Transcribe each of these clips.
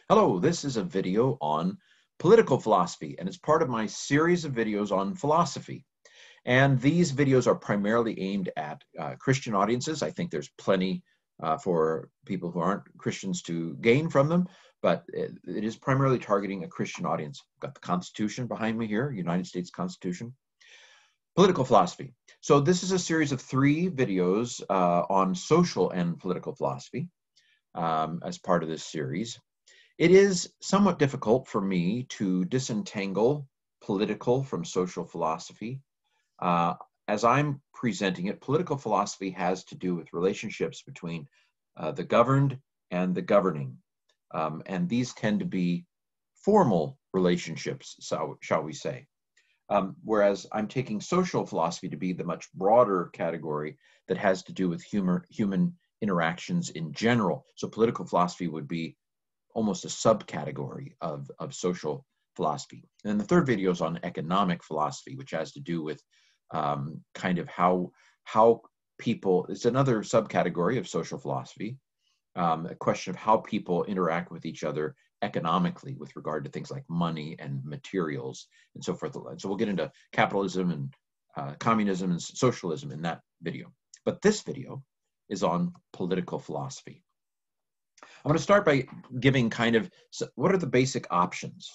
Hello, this is a video on political philosophy, and it's part of my series of videos on philosophy. And these videos are primarily aimed at Christian audiences. I think there's plenty for people who aren't Christians to gain from them, but it is primarily targeting a Christian audience. I've got the Constitution behind me here, United States Constitution. Political philosophy. So this is a series of 3 videos on social and political philosophy as part of this series. It is somewhat difficult for me to disentangle political from social philosophy. As I'm presenting it, political philosophy has to do with relationships between the governed and the governing. And these tend to be formal relationships, so shall we say. Whereas I'm taking social philosophy to be the much broader category that has to do with human interactions in general. So political philosophy would be almost a subcategory of social philosophy. And then the third video is on economic philosophy, which has to do with kind of how people, it's another subcategory of social philosophy, a question of how people interact with each other economically with regard to things like money and materials and so forth. So we'll get into capitalism and communism and socialism in that video. But this video is on political philosophy. I'm going to start by giving kind of what are the basic options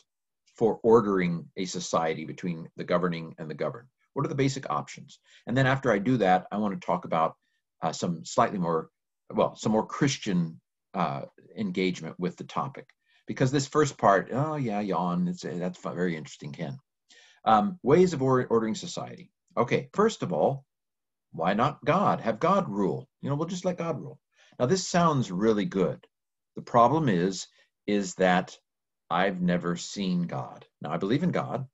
for ordering a society between the governing and the governed. What are the basic options? And then after I do that, I want to talk about some more Christian engagement with the topic. Because this first part, oh yeah, yawn, that's very interesting, Ken. Ways of ordering society. Okay, first of all, why not God? Have God rule. We'll just let God rule. Now this sounds really good. The problem is that I've never seen God. Now, I believe in God.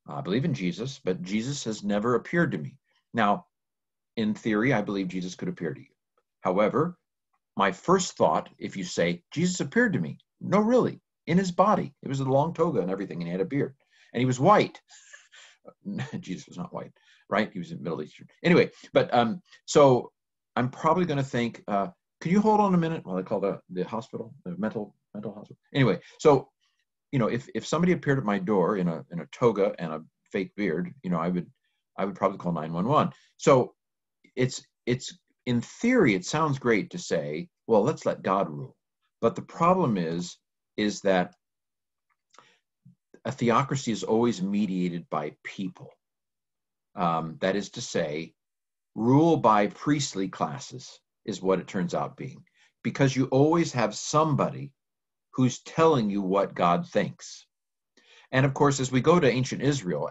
I believe in Jesus, but Jesus has never appeared to me. Now, in theory, I believe Jesus could appear to you. However, my first thought, if you say, Jesus appeared to me, no, really, in his body. It was a long toga and everything, and he had a beard. And he was white. Jesus was not white, right? He was in Middle Eastern. Anyway, but so I'm probably going to think, can you hold on a minute while I call the hospital, the mental hospital? Anyway, so if somebody appeared at my door in a toga and a fake beard, I would probably call 911. So it's in theory, it sounds great to say, well, let's let God rule. But the problem is that a theocracy is always mediated by people. That is to say, rule by priestly classes is what it turns out being, because you always have somebody who's telling you what God thinks. And of course, as we go to ancient Israel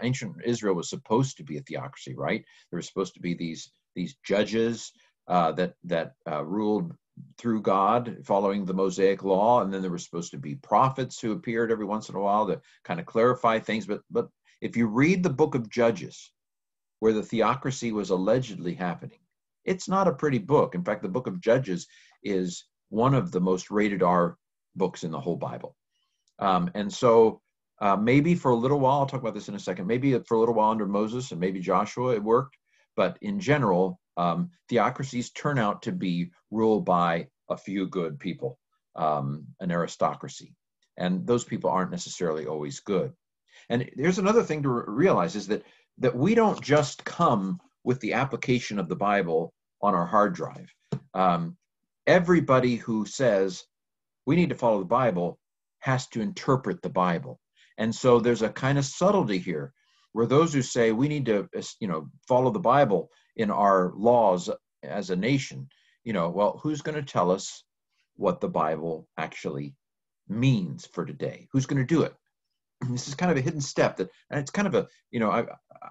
was supposed to be a theocracy, right? There were supposed to be these judges that ruled through God, following the Mosaic law, and then there were supposed to be prophets who appeared every once in a while to kind of clarify things. But if you read the book of Judges, where the theocracy was allegedly happening, it's not a pretty book. In fact, the book of Judges is one of the most rated R books in the whole Bible. And so maybe for a little while, I'll talk about this in a second, maybe for a little while under Moses and maybe Joshua, it worked. But in general, theocracies turn out to be ruled by a few good people, an aristocracy. And those people aren't necessarily always good. And there's another thing to realize is that we don't just come with the application of the Bible on our hard drive. Everybody who says we need to follow the Bible has to interpret the Bible. And so there's a kind of subtlety here where those who say we need to, follow the Bible in our laws as a nation, well, who's going to tell us what the Bible actually means for today? Who's going to do it? This is kind of a hidden step and it's kind of a,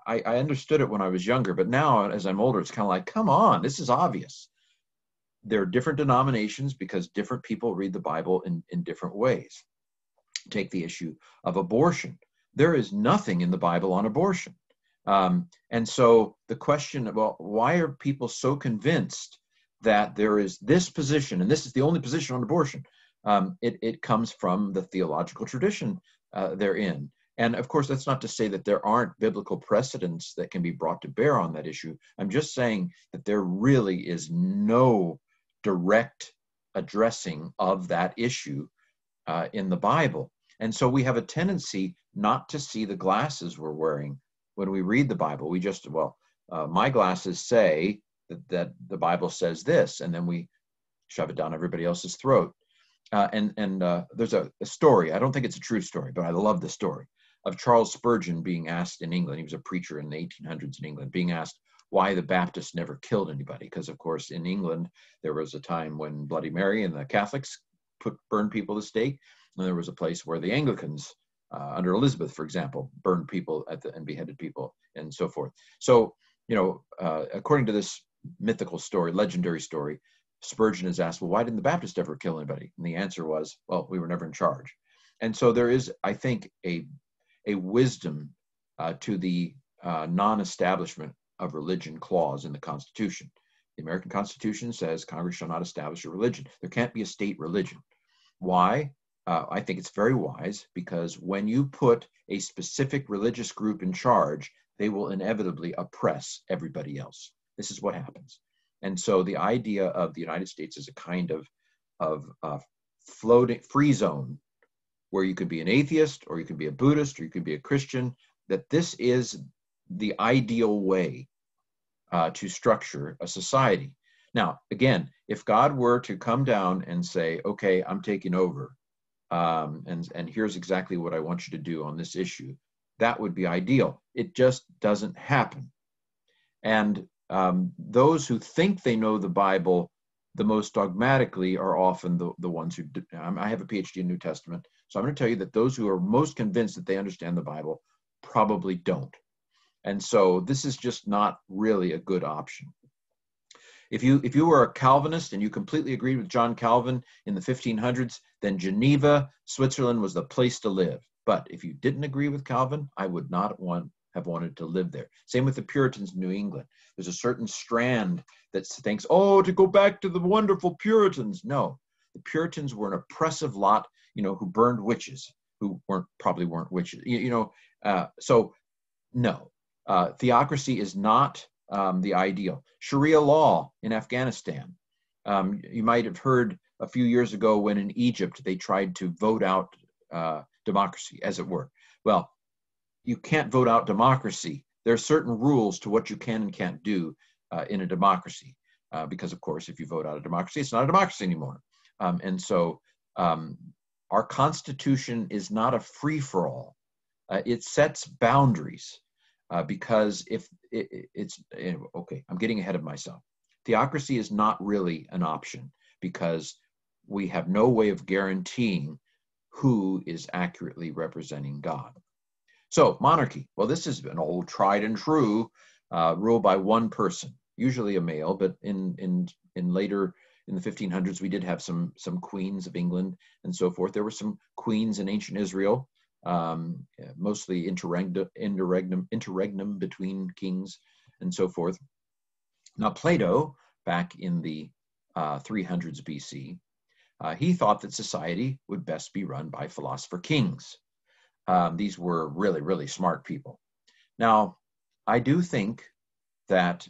I understood it when I was younger, but now as I'm older, it's kind of like, come on, this is obvious. There are different denominations because different people read the Bible in different ways. Take the issue of abortion. There is nothing in the Bible on abortion. And so the question about why are people so convinced that there is this position, and this is the only position on abortion, it comes from the theological tradition they're in. And of course, that's not to say that there aren't biblical precedents that can be brought to bear on that issue. I'm just saying that there really is no direct addressing of that issue in the Bible. And so we have a tendency not to see the glasses we're wearing when we read the Bible. We just, well, my glasses say that the Bible says this, and then we shove it down everybody else's throat. And there's a story, I don't think it's a true story, but I love the story, of Charles Spurgeon being asked in England. He was a preacher in the 1800s in England, being asked why the Baptists never killed anybody. Because, of course, in England, there was a time when Bloody Mary and the Catholics burned people to the stake. And there was a place where the Anglicans, under Elizabeth, for example, burned people and beheaded people and so forth. So, according to this mythical story, legendary story, Spurgeon is asked, well, why didn't the Baptists ever kill anybody? And the answer was, well, we were never in charge. And so there is, I think, a wisdom to the non-establishment of religion clause in the Constitution. The American Constitution says Congress shall not establish a religion. There can't be a state religion. Why? I think it's very wise, because when you put a specific religious group in charge, they will inevitably oppress everybody else. This is what happens. And so the idea of the United States as a kind of floating free zone, where you could be an atheist, or you could be a Buddhist, or you could be a Christian, that this is the ideal way to structure a society. Now, again, if God were to come down and say, okay, I'm taking over, and here's exactly what I want you to do on this issue, that would be ideal. It just doesn't happen. And those who think they know the Bible the most dogmatically are often the ones who I have a PhD in New Testament, so I'm going to tell you that those who are most convinced that they understand the Bible probably don't. And so this is just not really a good option. If you were a Calvinist and you completely agreed with John Calvin in the 1500s, then Geneva, Switzerland was the place to live. But if you didn't agree with Calvin, I would not have wanted to live there. Same with the Puritans in New England. There's a certain strand that thinks, oh, to go back to the wonderful Puritans. No, the Puritans were an oppressive lot, who burned witches, who probably weren't witches. So no, theocracy is not the ideal. Sharia law in Afghanistan. You might have heard a few years ago when in Egypt they tried to vote out democracy, as it were. Well, you can't vote out democracy. There are certain rules to what you can and can't do in a democracy, because, of course, if you vote out a democracy, it's not a democracy anymore. And so our Constitution is not a free-for-all. It sets boundaries. Because if it's okay, I'm getting ahead of myself. Theocracy is not really an option, because we have no way of guaranteeing who is accurately representing God. So monarchy, well, this is an old tried and true rule by one person, usually a male, but in later in the 1500s we did have some queens of England and so forth. There were some queens in ancient Israel. Mostly interregnum between kings and so forth. Now, Plato, back in the 300s BC, he thought that society would best be run by philosopher kings. These were really, really smart people. Now, I do think that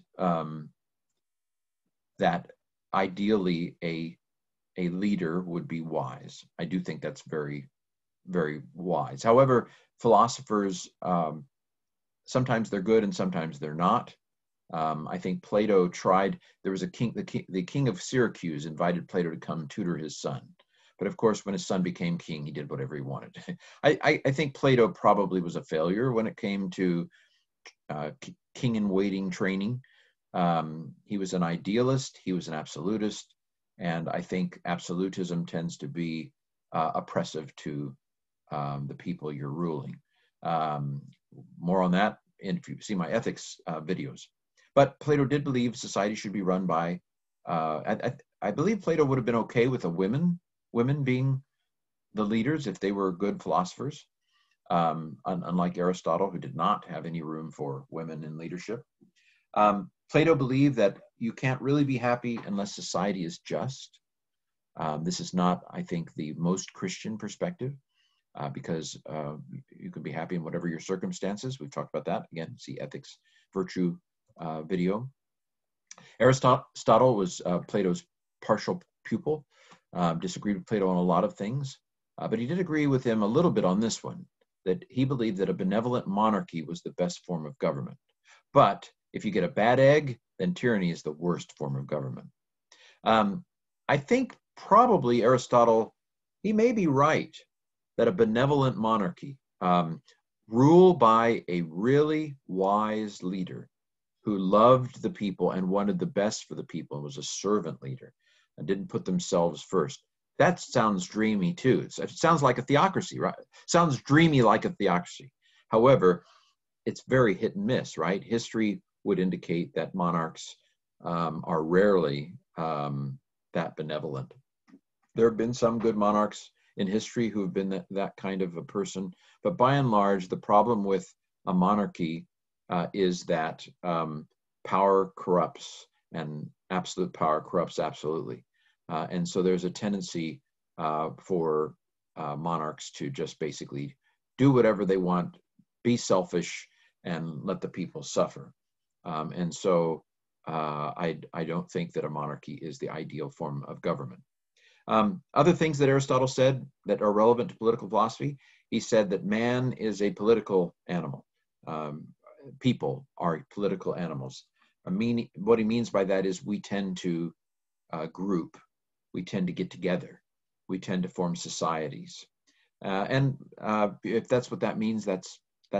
that ideally a leader would be wise. I do think that's very, very wise. However, philosophers, sometimes they're good and sometimes they're not. I think Plato tried, there was a king, the king of Syracuse invited Plato to come tutor his son. But of course, when his son became king, he did whatever he wanted. I think Plato probably was a failure when it came to king-in-waiting training. He was an idealist, he was an absolutist, and I think absolutism tends to be oppressive to the people you're ruling. More on that if you see my ethics videos. But Plato did believe society should be run by, I believe Plato would have been okay with women being the leaders if they were good philosophers, unlike Aristotle, who did not have any room for women in leadership. Plato believed that you can't really be happy unless society is just. This is not, I think, the most Christian perspective, because you can be happy in whatever your circumstances. We've talked about that. Again, see Ethics, Virtue video. Aristotle was Plato's partial pupil, disagreed with Plato on a lot of things. But he did agree with him a little bit on this one, that he believed that a benevolent monarchy was the best form of government. But if you get a bad egg, then tyranny is the worst form of government. I think probably Aristotle, he may be right that a benevolent monarchy, ruled by a really wise leader who loved the people and wanted the best for the people and was a servant leader and didn't put themselves first. That sounds dreamy too. It sounds like a theocracy, right? Sounds dreamy like a theocracy. However, it's very hit and miss, right? History would indicate that monarchs are rarely that benevolent. There have been some good monarchs in history who have been that kind of a person, but by and large, the problem with a monarchy is that power corrupts, and absolute power corrupts absolutely. And so there's a tendency for monarchs to just basically do whatever they want, be selfish, and let the people suffer. And so I don't think that a monarchy is the ideal form of government. Other things that Aristotle said that are relevant to political philosophy, he said that man is a political animal. People are political animals. What he means by that is we tend to group, we tend to get together, we tend to form societies. And if that's what that means, that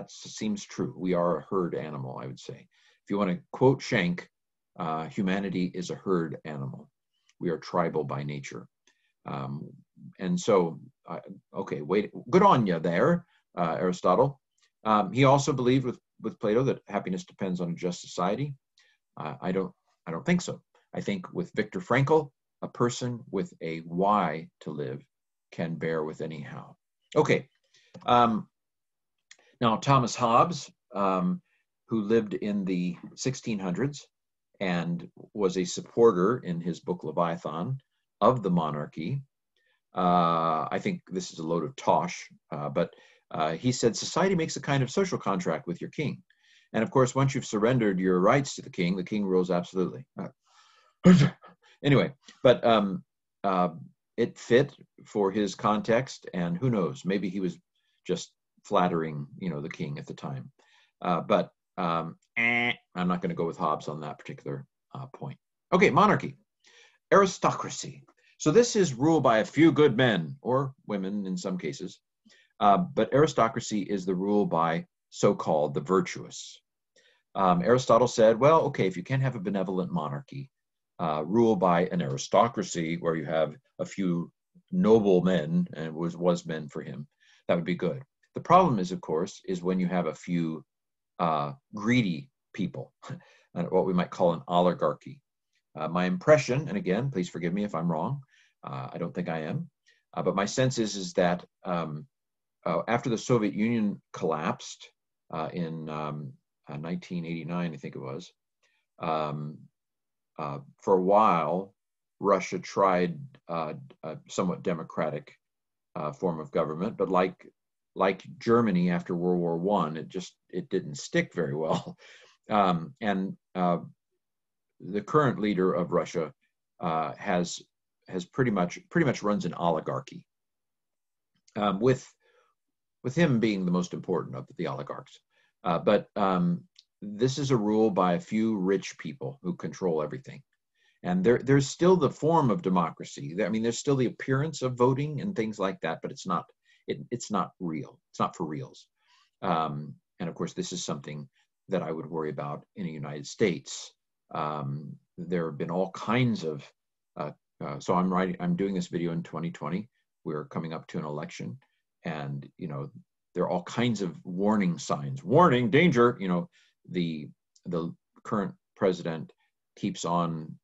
seems true. We are a herd animal, I would say. If you want to quote Schenck, humanity is a herd animal. We are tribal by nature. And so, okay, wait, good on you there, Aristotle. He also believed with Plato that happiness depends on a just society. I don't think so. I think with Viktor Frankl, a person with a why to live can bear with any how. Okay. Now, Thomas Hobbes, who lived in the 1600s and was a supporter in his book Leviathan of the monarchy. I think this is a load of tosh, but he said society makes a kind of social contract with your king. And of course, once you've surrendered your rights to the king rules absolutely. Anyway, but it fit for his context, and who knows, maybe he was just flattering, the king at the time. But I'm not going to go with Hobbes on that particular point. Okay, monarchy. Aristocracy. So this is ruled by a few good men, or women in some cases, but aristocracy is the rule by so-called the virtuous. Aristotle said, well, okay, if you can't have a benevolent monarchy ruled by an aristocracy where you have a few noble men, and it was men for him, that would be good. The problem is, of course, is when you have a few greedy people, what we might call an oligarchy. My impression, and again, please forgive me if I'm wrong, I don't think I am, but my sense is that after the Soviet Union collapsed in 1989, I think it was, for a while, Russia tried a somewhat democratic form of government, but like Germany after World War I, it didn't stick very well. And the current leader of Russia has pretty much runs an oligarchy, with him being the most important of the oligarchs. But this is a rule by a few rich people who control everything. And there's still the form of democracy. I mean, there's still the appearance of voting and things like that, but it's not real. It's not for reals. And of course, this is something that I would worry about in the United States. There have been all kinds of, so I'm doing this video in 2020. We're coming up to an election, and there are all kinds of warning signs. Warning, danger. The current president keeps on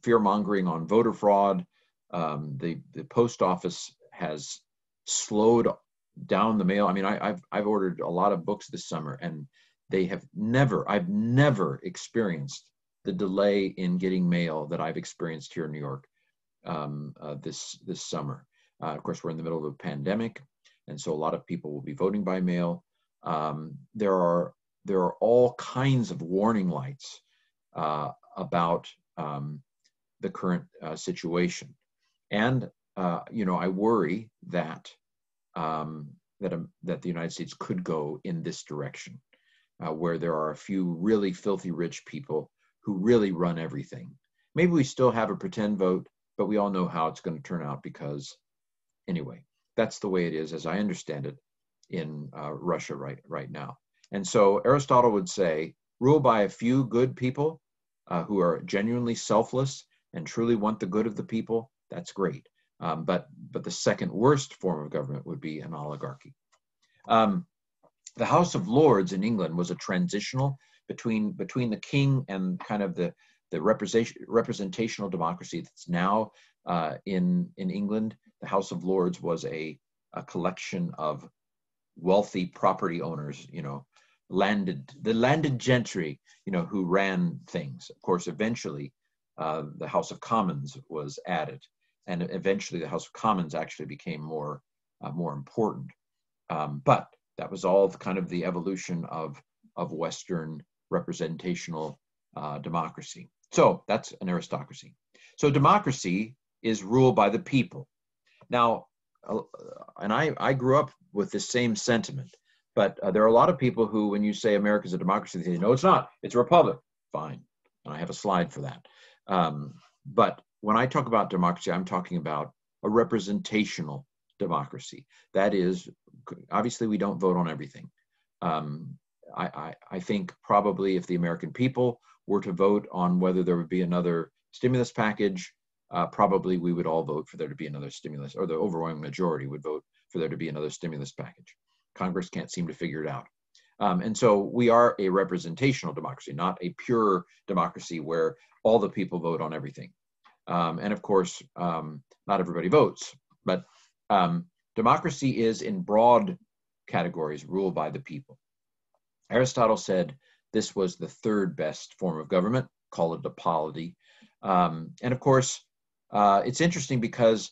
fear-mongering on voter fraud. The post office has slowed down the mail. I mean, I've ordered a lot of books this summer, and I've never experienced the delay in getting mail that I've experienced here in New York this summer. Of course, we're in the middle of a pandemic, and so a lot of people will be voting by mail. There are all kinds of warning lights about the current situation. And I worry that that the United States could go in this direction, where there are a few really filthy rich people who really run everything. Maybe we still have a pretend vote, but we all know how it's going to turn out because, anyway, that's the way it is, as I understand it, in Russia right now. And so Aristotle would say, rule by a few good people who are genuinely selfless and truly want the good of the people. That's great. But the second worst form of government would be an oligarchy. The House of Lords in England was a transitional between the king and kind of the representational democracy that's now in England. The House of Lords was a collection of wealthy property owners, the landed gentry, who ran things. Of course, eventually the House of Commons was added, and eventually the House of Commons actually became more important. But that was all kind of the evolution of Western representational democracy. So that's an aristocracy. So democracy is ruled by the people. Now, and I grew up with this same sentiment, but there are a lot of people who, when you say America's a democracy, they say, no, it's not. It's a republic. Fine. And I have a slide for that. But when I talk about democracy, I'm talking about a representational democracy. That is, obviously, we don't vote on everything. I think probably if the American people were to vote on whether there would be another stimulus package, probably we would all vote for there to be another stimulus, or the overwhelming majority would vote for there to be another stimulus package. Congress can't seem to figure it out. And so we are a representational democracy, not a pure democracy where all the people vote on everything. And of course, not everybody votes, but democracy is in broad categories ruled by the people. Aristotle said this was the third best form of government, call it a polity. And of course, it's interesting because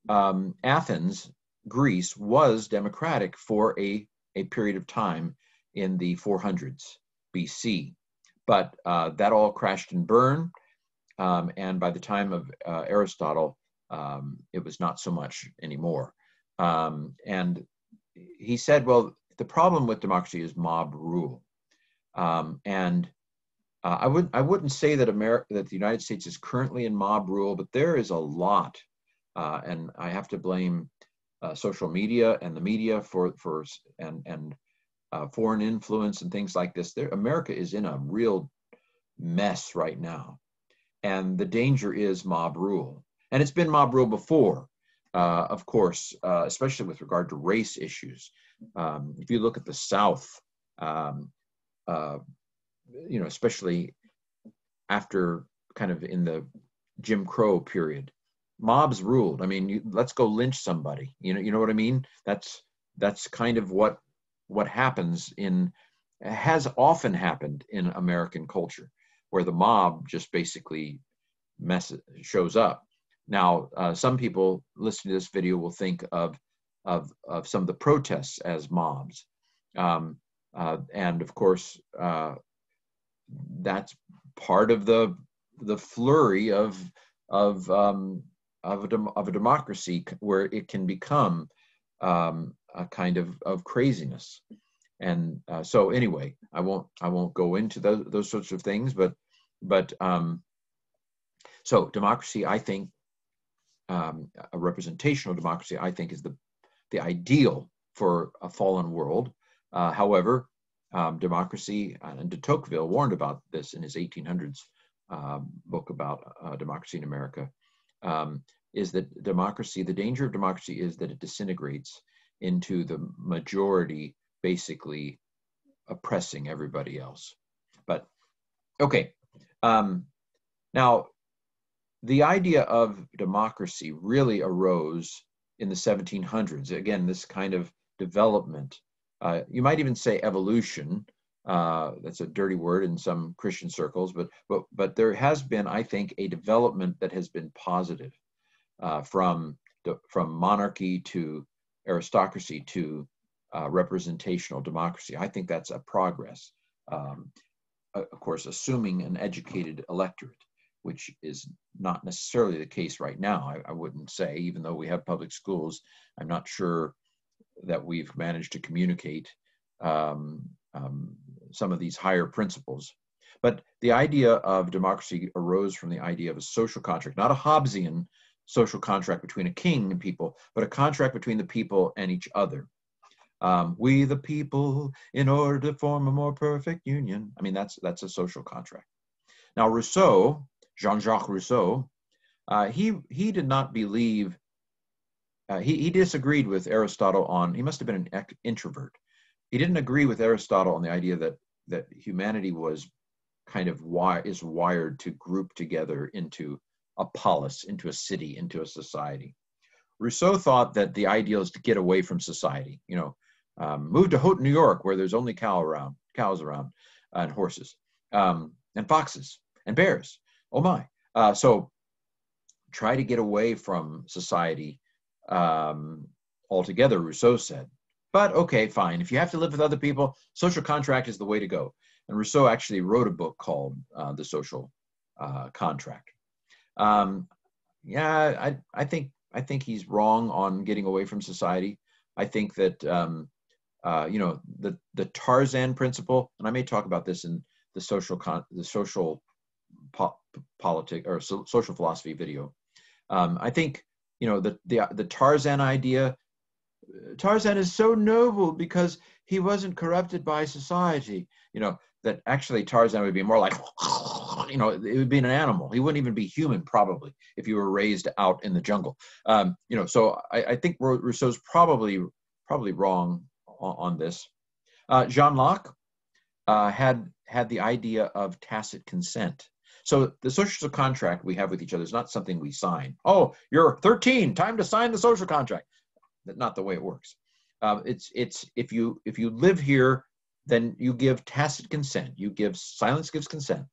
Athens, Greece, was democratic for a period of time in the 400s BC. But that all crashed and burned. And by the time of Aristotle, it was not so much anymore. And he said, well, the problem with democracy is mob rule. And I wouldn't say that that the United States is currently in mob rule, but there is a lot, and I have to blame social media and the media for foreign influence and things like this. America is in a real mess right now, and the danger is mob rule. And it's been mob rule before, of course, especially with regard to race issues. If you look at the South, especially after kind of in the Jim Crow period, mobs ruled. I mean, let's go lynch somebody. You know what I mean? That's kind of what has often happened in American culture, where the mob just basically shows up. Now, some people listening to this video will think of some of the protests as mobs, and of course, that's part of the flurry of a democracy, where it can become a kind of craziness. And so anyway, I won't go into those sorts of things, but so democracy, I think, a representational democracy, I think, is the ideal for a fallen world. However, democracy, and de Tocqueville warned about this in his 1800s book about democracy in America, is that democracy, the danger of democracy is that it disintegrates into the majority basically oppressing everybody else. But okay, now the idea of democracy really arose in the 1700s. Again, this kind of development, you might even say evolution. That's a dirty word in some Christian circles, but there has been, I think, a development that has been positive, from monarchy to aristocracy to representational democracy. I think that's a progress, of course, assuming an educated electorate. which is not necessarily the case right now. I wouldn't say, even though we have public schools, I'm not sure that we've managed to communicate some of these higher principles. But the idea of democracy arose from the idea of a social contract, not a Hobbesian social contract between a king and people, but a contract between the people and each other. We the people, in order to form a more perfect union. I mean, that's a social contract. Now, Rousseau, Jean-Jacques Rousseau, he did not believe, he disagreed with Aristotle on, he must have been an introvert. He didn't agree with Aristotle on the idea that humanity was kind of is wired to group together into a polis, into a city, into a society. Rousseau thought that the ideal is to get away from society, you know, move to Houghton, New York, where there's only cows around, and horses, and foxes, and bears. Oh my. So try to get away from society altogether, Rousseau said. But okay, fine. If you have to live with other people, social contract is the way to go. And Rousseau actually wrote a book called The Social Contract. Yeah, I think he's wrong on getting away from society. I think that you know, the Tarzan principle, and I may talk about this in the social politic or social philosophy video. I think, you know, the Tarzan idea. Tarzan is so noble because he wasn't corrupted by society. You know, that actually Tarzan would be more like, you know, it would be an animal. He wouldn't even be human probably if you were raised out in the jungle. You know, so I think Rousseau's probably wrong on this. Jean Locke had the idea of tacit consent. So the social contract we have with each other is not something we sign. Oh, you're 13, time to sign the social contract. That's not the way it works. It's if you live here, then you give tacit consent. You give silence gives consent.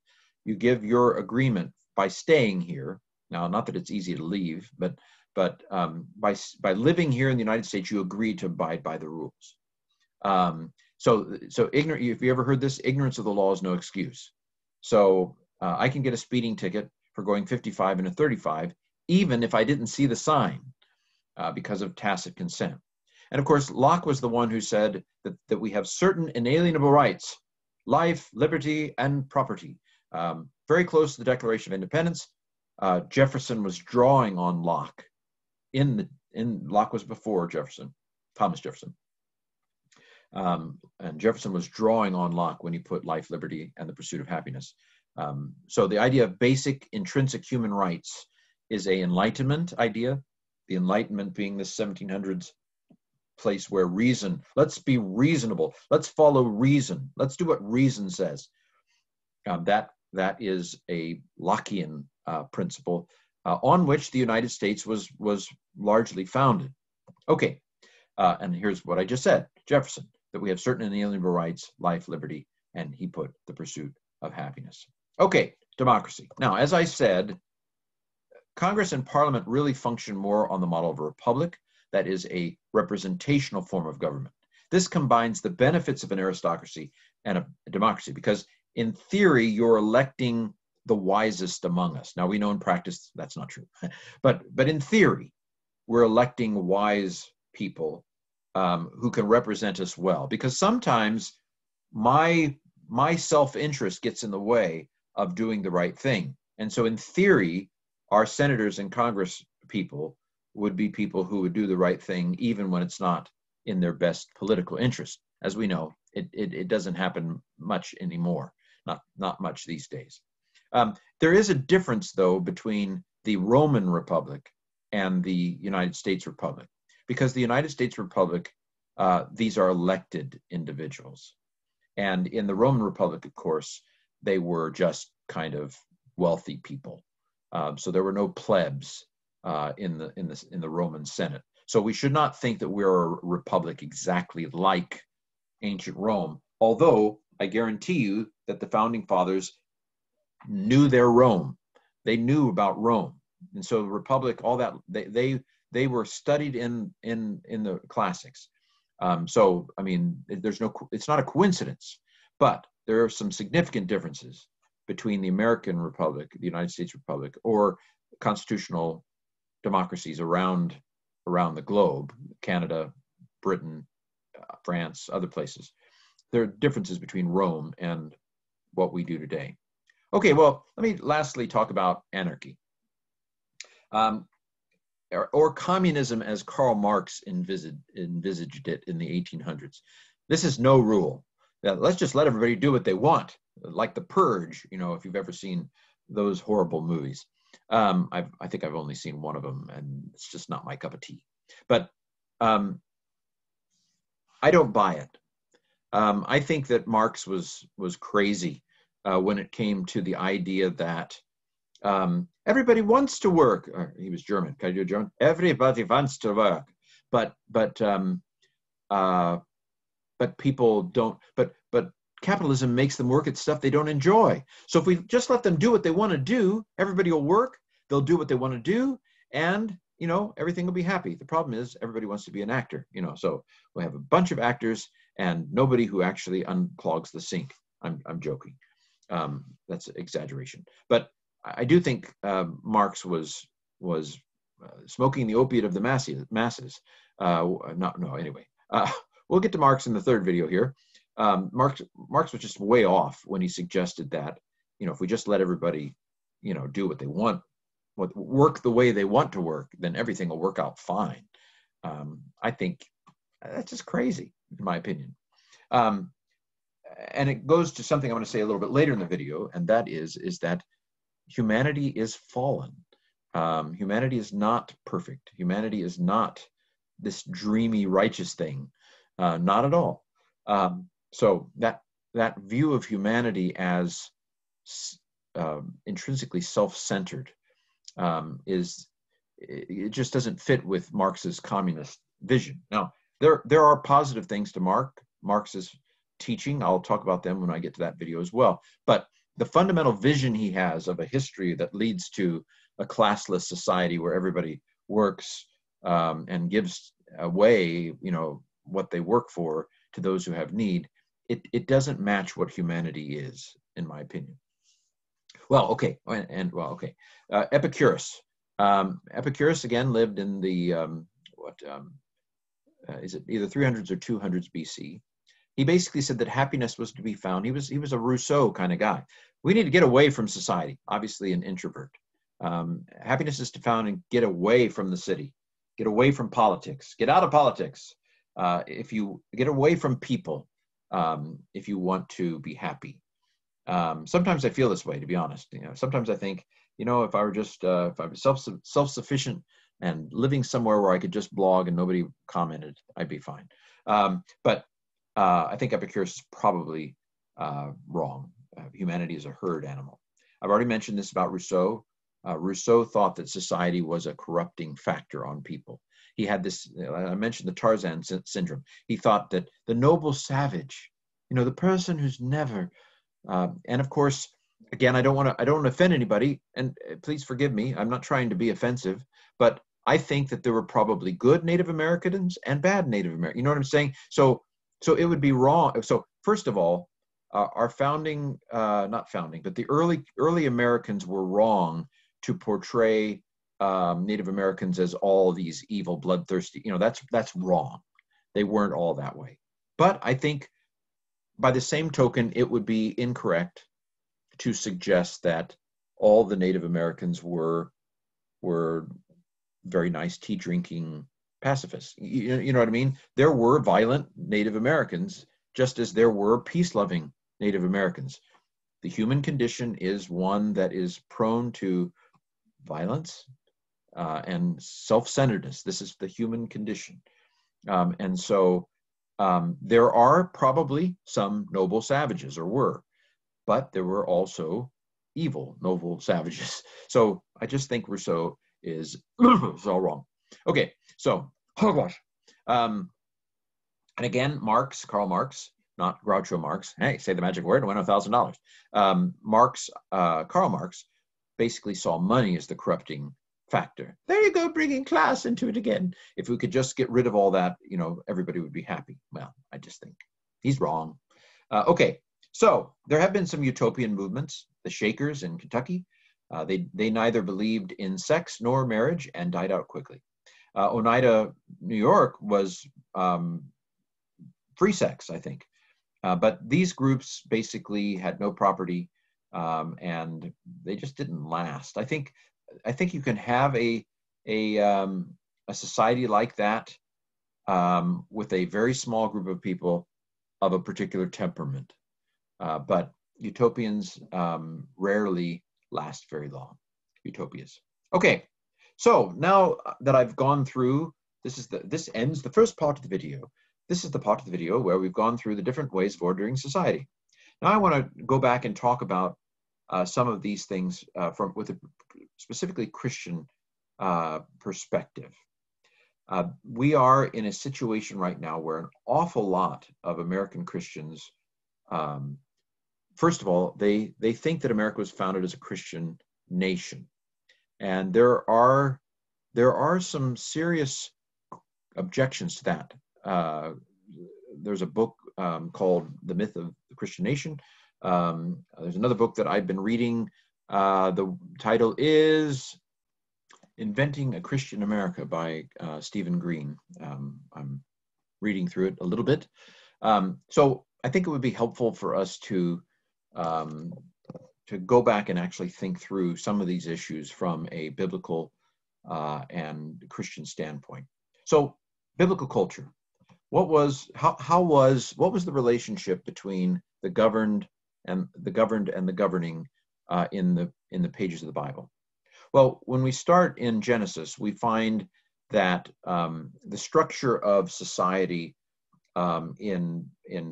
You give your agreement by staying here. Now, not that it's easy to leave, but by living here in the United States, you agree to abide by the rules. So ignorant. If you ever heard this, ignorance of the law is no excuse. So I can get a speeding ticket for going 55 in a 35, even if I didn't see the sign, because of tacit consent. And of course, Locke was the one who said that we have certain inalienable rights: life, liberty, and property. Very close to the Declaration of Independence. Jefferson was drawing on Locke. Locke was before Jefferson, Thomas Jefferson. And Jefferson was drawing on Locke when he put life, liberty, and the pursuit of happiness. So the idea of basic intrinsic human rights is an Enlightenment idea. The Enlightenment being the 1700s place where reason, let's be reasonable, let's follow reason, let's do what reason says. That is a Lockean principle on which the United States was largely founded. Okay, and here's what I just said, Jefferson, that we have certain inalienable rights, life, liberty, and he put the pursuit of happiness. Okay, democracy. Now, as I said, Congress and Parliament really function more on the model of a republic, that is a representational form of government. This combines the benefits of an aristocracy and a democracy, because in theory, you're electing the wisest among us. Now, we know in practice that's not true, but in theory, we're electing wise people who can represent us well, because sometimes my self-interest gets in the way of doing the right thing. And so in theory, our senators and Congress people would be people who would do the right thing even when it's not in their best political interest. As we know, it doesn't happen much anymore, not much these days. There is a difference, though, between the Roman Republic and the United States Republic, because the United States Republic, these are elected individuals. And in the Roman Republic, of course, they were just kind of wealthy people. So there were no plebs in the Roman Senate. So we should not think that we're a republic exactly like ancient Rome, although I guarantee you that the founding fathers knew their Rome. They knew about Rome. And so the republic, all that, they were studied in the classics. So, I mean, it's not a coincidence, but there are some significant differences between the American Republic, the United States Republic, or constitutional democracies around the globe, Canada, Britain, France, other places. There are differences between Rome and what we do today. Okay, well, let me lastly talk about anarchy. Or communism as Karl Marx envisaged it in the 1800s. This is no rule. Let's just let everybody do what they want, like The Purge, you know, if you've ever seen those horrible movies. I think I've only seen one of them, and it's just not my cup of tea. But I don't buy it. I think that Marx was crazy when it came to the idea that everybody wants to work. He was German. Can I do a German? Everybody wants to work, but people don't. But capitalism makes them work at stuff they don't enjoy. So if we just let them do what they want to do, everybody will work. They'll do what they want to do, and you know, everything will be happy. The problem is everybody wants to be an actor. You know, so we have a bunch of actors and nobody who actually unclogs the sink. I'm joking. That's exaggeration, but I do think Marx was smoking the opiate of the masses. Anyway, we'll get to Marx in the third video here. Marx was just way off when he suggested that, you know, if we just let everybody, you know, do what they want, work the way they want to work, then everything will work out fine. I think that's just crazy, in my opinion. And it goes to something I'm going to say a little bit later in the video, and that is that humanity is fallen. Humanity is not perfect. Humanity is not this dreamy, righteous thing. Not at all. So that view of humanity as intrinsically self-centered it just doesn't fit with Marx's communist vision. Now, there are positive things to Marx's teaching. I'll talk about them when I get to that video as well. But the fundamental vision he has of a history that leads to a classless society where everybody works and gives away, you know, what they work for to those who have need, it doesn't match what humanity is, in my opinion. Well, okay, Epicurus. Epicurus again lived in the is it either 300s or 200s BC. He basically said that happiness was to be found. He was a Rousseau kind of guy. We need to get away from society. Obviously, an introvert. Happiness is to be found and get away from the city, get away from politics, get out of politics. If you get away from people, if you want to be happy. Sometimes I feel this way, to be honest. You know, sometimes I think, you know, if I were just if I was self-sufficient and living somewhere where I could just blog and nobody commented, I'd be fine. But I think Epicurus is probably wrong. Humanity is a herd animal. I've already mentioned this about Rousseau. Rousseau thought that society was a corrupting factor on people. He had this, I mentioned the Tarzan syndrome. He thought that the noble savage, you know, the person who's never, and of course, again, I don't want to offend anybody, and please forgive me. I'm not trying to be offensive, but I think that there were probably good Native Americans and bad Native Americans. You know what I'm saying? So it would be wrong. So first of all, our founding, not founding, but the early Americans were wrong to portray Native Americans as all these evil, bloodthirsty. You know, that's wrong. They weren't all that way. But I think, by the same token, it would be incorrect to suggest that all the Native Americans were very nice tea-drinking pacifists. You know what I mean? There were violent Native Americans, just as there were peace-loving Native Americans. The human condition is one that is prone to violence and self-centeredness. This is the human condition. And so there are probably some noble savages, or were, but there were also evil noble savages. So I just think Rousseau is all wrong. Okay, so hogwash. And again, Karl Marx, not Groucho Marx. Hey, say the magic word and win $1,000. Karl Marx basically saw money as the corrupting factor. There you go, bringing class into it again. If we could just get rid of all that, you know, everybody would be happy. Well, I just think he's wrong. Okay, so there have been some utopian movements the Shakers in Kentucky. They neither believed in sex nor marriage and died out quickly. Oneida, New York was free sex, I think. But these groups basically had no property, and they just didn't last. I think you can have a society like that with a very small group of people of a particular temperament. But utopians rarely last very long. Utopias. Okay, so now that I've gone through, this ends the first part of the video. This is the part of the video where we've gone through the different ways of ordering society. Now I want to go back and talk about some of these things with a specifically Christian perspective. We are in a situation right now where an awful lot of American Christians, first of all, they think that America was founded as a Christian nation, and there are some serious objections to that. There's a book called The Myth of the Christian Nation. There's another book that I've been reading. The title is Inventing a Christian America by Stephen Green. I'm reading through it a little bit. So I think it would be helpful for us to go back and actually think through some of these issues from a biblical and Christian standpoint. So biblical culture. What was the relationship between the governed and the governing in the pages of the Bible? Well, when we start in Genesis, we find that the structure of society in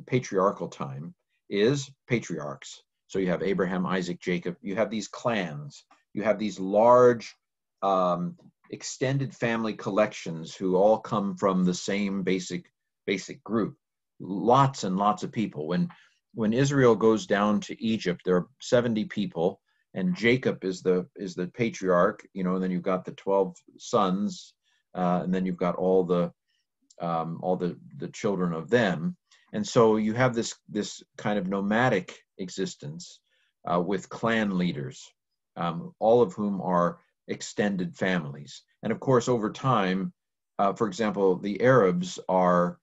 patriarchal time is patriarchs. So you have Abraham, Isaac, Jacob. You have these clans. You have these large extended family collections who all come from the same basic group. Lots and lots of people. When Israel goes down to Egypt, there are 70 people, and Jacob is the patriarch, and then you've got the 12 sons, and then you've got all the children of them. And so you have this kind of nomadic existence with clan leaders, all of whom are extended families. And of course, over time, for example, the Arabs are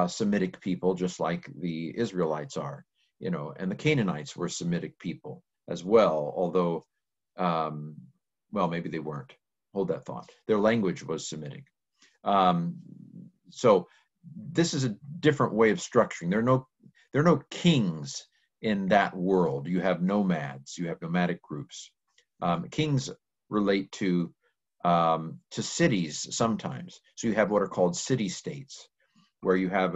Semitic people, just like the Israelites are, and the Canaanites were Semitic people as well, although, well, maybe they weren't. Hold that thought. Their language was Semitic. So this is a different way of structuring. There are no kings in that world. You have nomads. You have nomadic groups. Kings relate to cities sometimes. So you have what are called city-states, where you have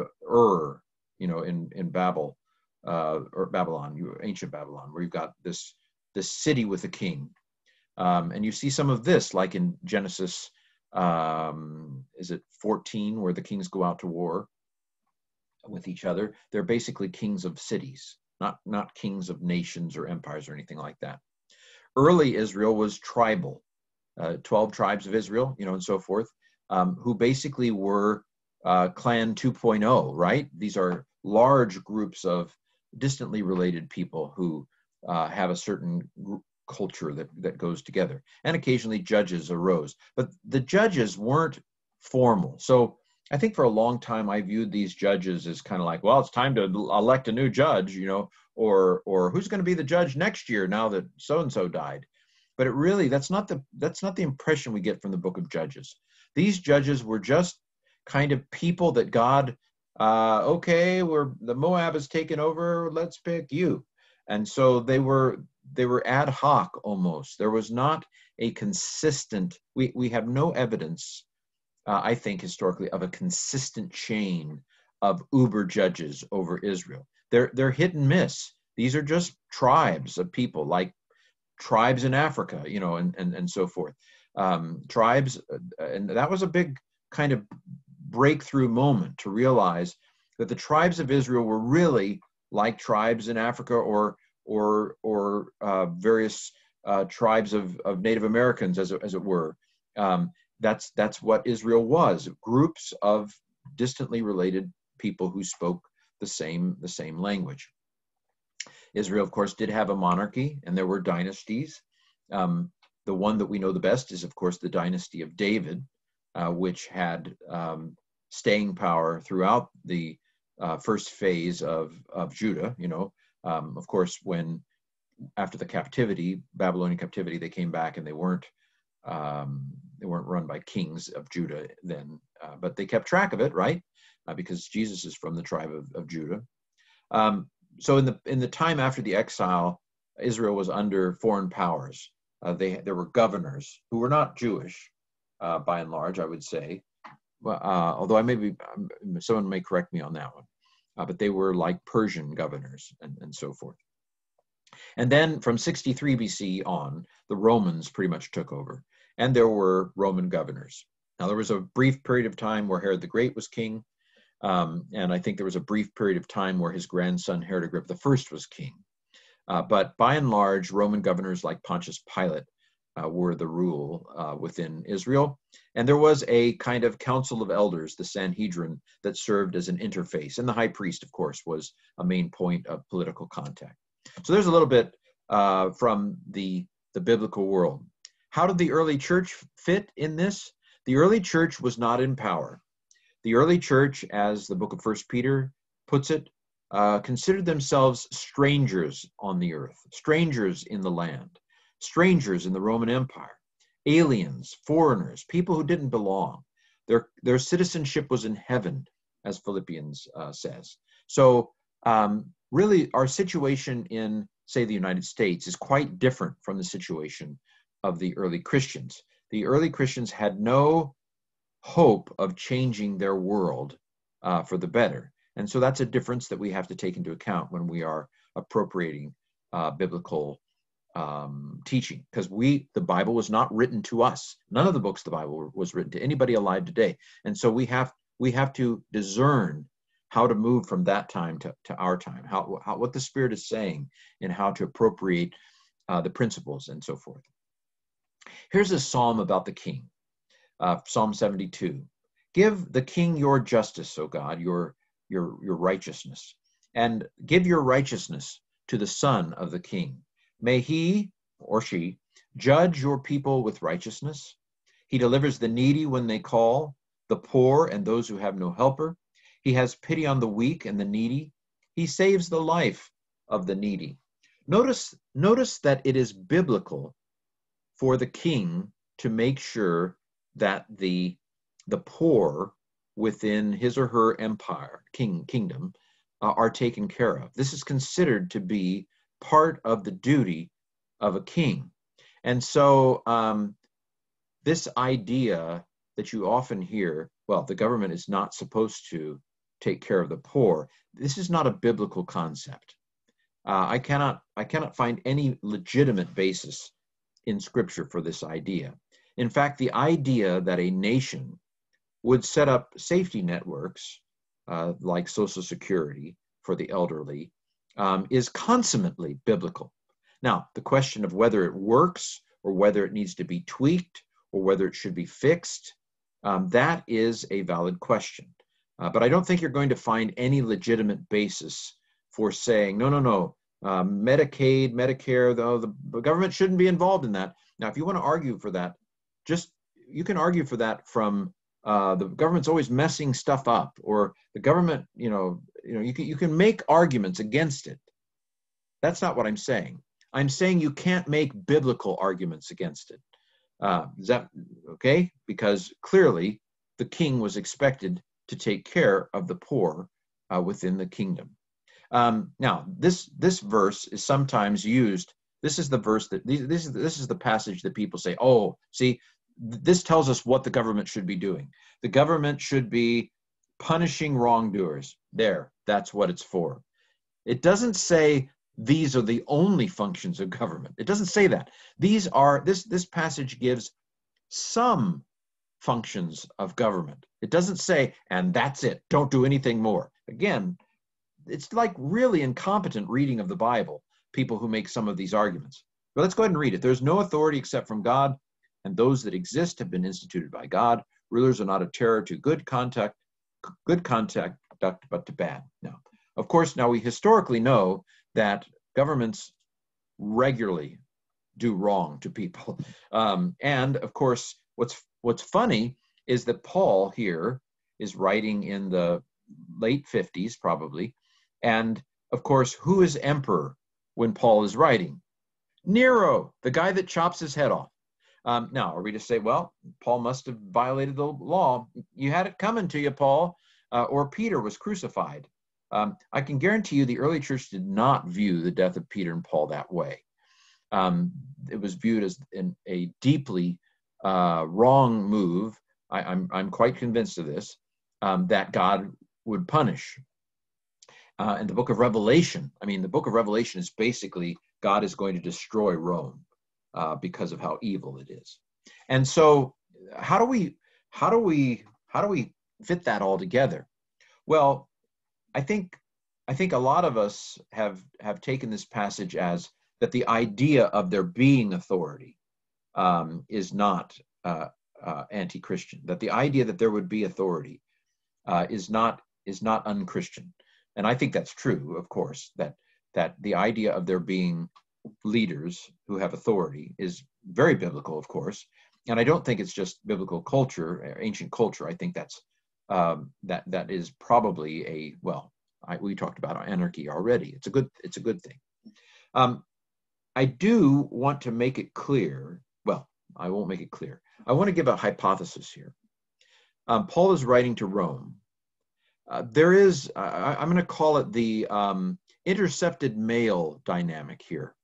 in Babel or Babylon, ancient Babylon, where you've got this city with a king, and you see some of this, like in Genesis. Is it 14, where the kings go out to war with each other? They're basically kings of cities, not kings of nations or empires or anything like that. Early Israel was tribal, 12 tribes of Israel, and so forth, who basically were Clan 2.0, right? These are large groups of distantly related people who have a certain culture that goes together. And occasionally judges arose. But the judges weren't formal. So I think for a long time I viewed these judges as kind of like, well, it's time to elect a new judge, or who's going to be the judge next year now that so-and-so died. But it really, that's not the impression we get from the book of Judges. These judges were just kind of people that God, okay, the Moab has taken over, let's pick you. And so they were ad hoc almost. There was not a consistent, we have no evidence, I think historically, of a consistent chain of uber judges over Israel. They're hit and miss. These are just tribes of people, like tribes in Africa, and so forth. Tribes, and that was a big kind of breakthrough moment to realize that the tribes of Israel were really like tribes in Africa or various tribes of Native Americans, as it were. That's what Israel was: groups of distantly related people who spoke the same language. Israel, of course, did have a monarchy, and there were dynasties. The one that we know the best is, of course, the dynasty of David, which had staying power throughout the first phase of Judah. Of course, when after the captivity, Babylonian captivity, they came back and they weren't run by kings of Judah then, but they kept track of it, right? Because Jesus is from the tribe of Judah. So in the time after the exile, Israel was under foreign powers. There were governors who were not Jewish, by and large, I would say. Although someone may correct me on that one, but they were like Persian governors and so forth. And then from 63 BC on, the Romans pretty much took over, and there were Roman governors. Now, there was a brief period of time where Herod the Great was king, and I think there was a brief period of time where his grandson Herod Agrippa I was king. But by and large, Roman governors like Pontius Pilate were the rule within Israel. And there was a kind of council of elders, the Sanhedrin, that served as an interface. And the high priest, of course, was a main point of political contact. So there's a little bit from the biblical world. How did the early church fit in this? The early church was not in power. The early church, as the book of 1 Peter puts it, considered themselves strangers on the earth, strangers in the land, strangers in the Roman Empire, aliens, foreigners, people who didn't belong. Their citizenship was in heaven, as Philippians says. So really, our situation in, say, the United States is quite different from the situation of the early Christians. The early Christians had no hope of changing their world for the better. And so that's a difference that we have to take into account when we are appropriating biblical teaching, because the Bible was not written to us. None of the books of the Bible was written to anybody alive today. And so we have to discern how to move from that time to our time, what the Spirit is saying, and how to appropriate the principles and so forth. Here's a psalm about the king, Psalm 72. Give the king your justice, O God, your righteousness, and give your righteousness to the son of the king. May he or she judge your people with righteousness. He delivers the needy when they call, the poor and those who have no helper. He has pity on the weak and the needy. He saves the life of the needy. Notice that it is biblical for the king to make sure that the poor within his or her empire, kingdom, are taken care of. This is considered to be part of the duty of a king. And so this idea that you often hear, well, the government is not supposed to take care of the poor, this is not a biblical concept. I cannot find any legitimate basis in Scripture for this idea. In fact, the idea that a nation would set up safety networks like Social Security for the elderly is consummately biblical. Now, the question of whether it works or whether it needs to be tweaked or whether it should be fixed, that is a valid question. But I don't think you're going to find any legitimate basis for saying, no, Medicaid, Medicare, the government shouldn't be involved in that. Now, if you want to argue for that, you can argue for that from the government's always messing stuff up, or the government, you can make arguments against it. That's not what I'm saying. I'm saying you can't make biblical arguments against it. Is that okay? Because clearly the king was expected to take care of the poor within the kingdom. Now, this verse is sometimes used. This is the verse that this is the passage that people say, oh, see, this tells us what the government should be doing. The government should be punishing wrongdoers. That's what it's for. It doesn't say these are the only functions of government. It doesn't say that. This passage gives some functions of government. It doesn't say, and that's it, don't do anything more. Again, it's like really incompetent reading of the Bible, people who make some of these arguments. But let's go ahead and read it. There's no authority except from God, and those that exist have been instituted by God. Rulers are not a terror to good conduct, but to bad. Now, of course, we historically know that Governments regularly do wrong to people. And of course, what's funny is that Paul here is writing in the late 50s, probably. And of course, who is emperor when Paul is writing? Nero, the guy that chops his head off. Now, are we to say, well, Paul must have violated the law? You had it coming to you, Paul, or Peter was crucified. I can guarantee you the early church did not view the death of Peter and Paul that way. It was viewed as a deeply wrong move. I'm quite convinced of this, that God would punish. In the book of Revelation, the book of Revelation is basically God is going to destroy Rome because of how evil it is. And so, how do we fit that all together? Well, I think a lot of us have taken this passage as that the idea of there being authority is not anti-Christian. That the idea that there would be authority is not unchristian. And I think that's true, of course, that the idea of there being leaders who have authority is very biblical, of course. And I don't think it's just biblical culture, ancient culture. I think that's that is probably we talked about anarchy already. It's a good thing. I do want to make it clear. Well, I won't make it clear. I want to give a hypothesis here. Paul is writing to Rome. There is, I'm going to call it the intercepted male dynamic here.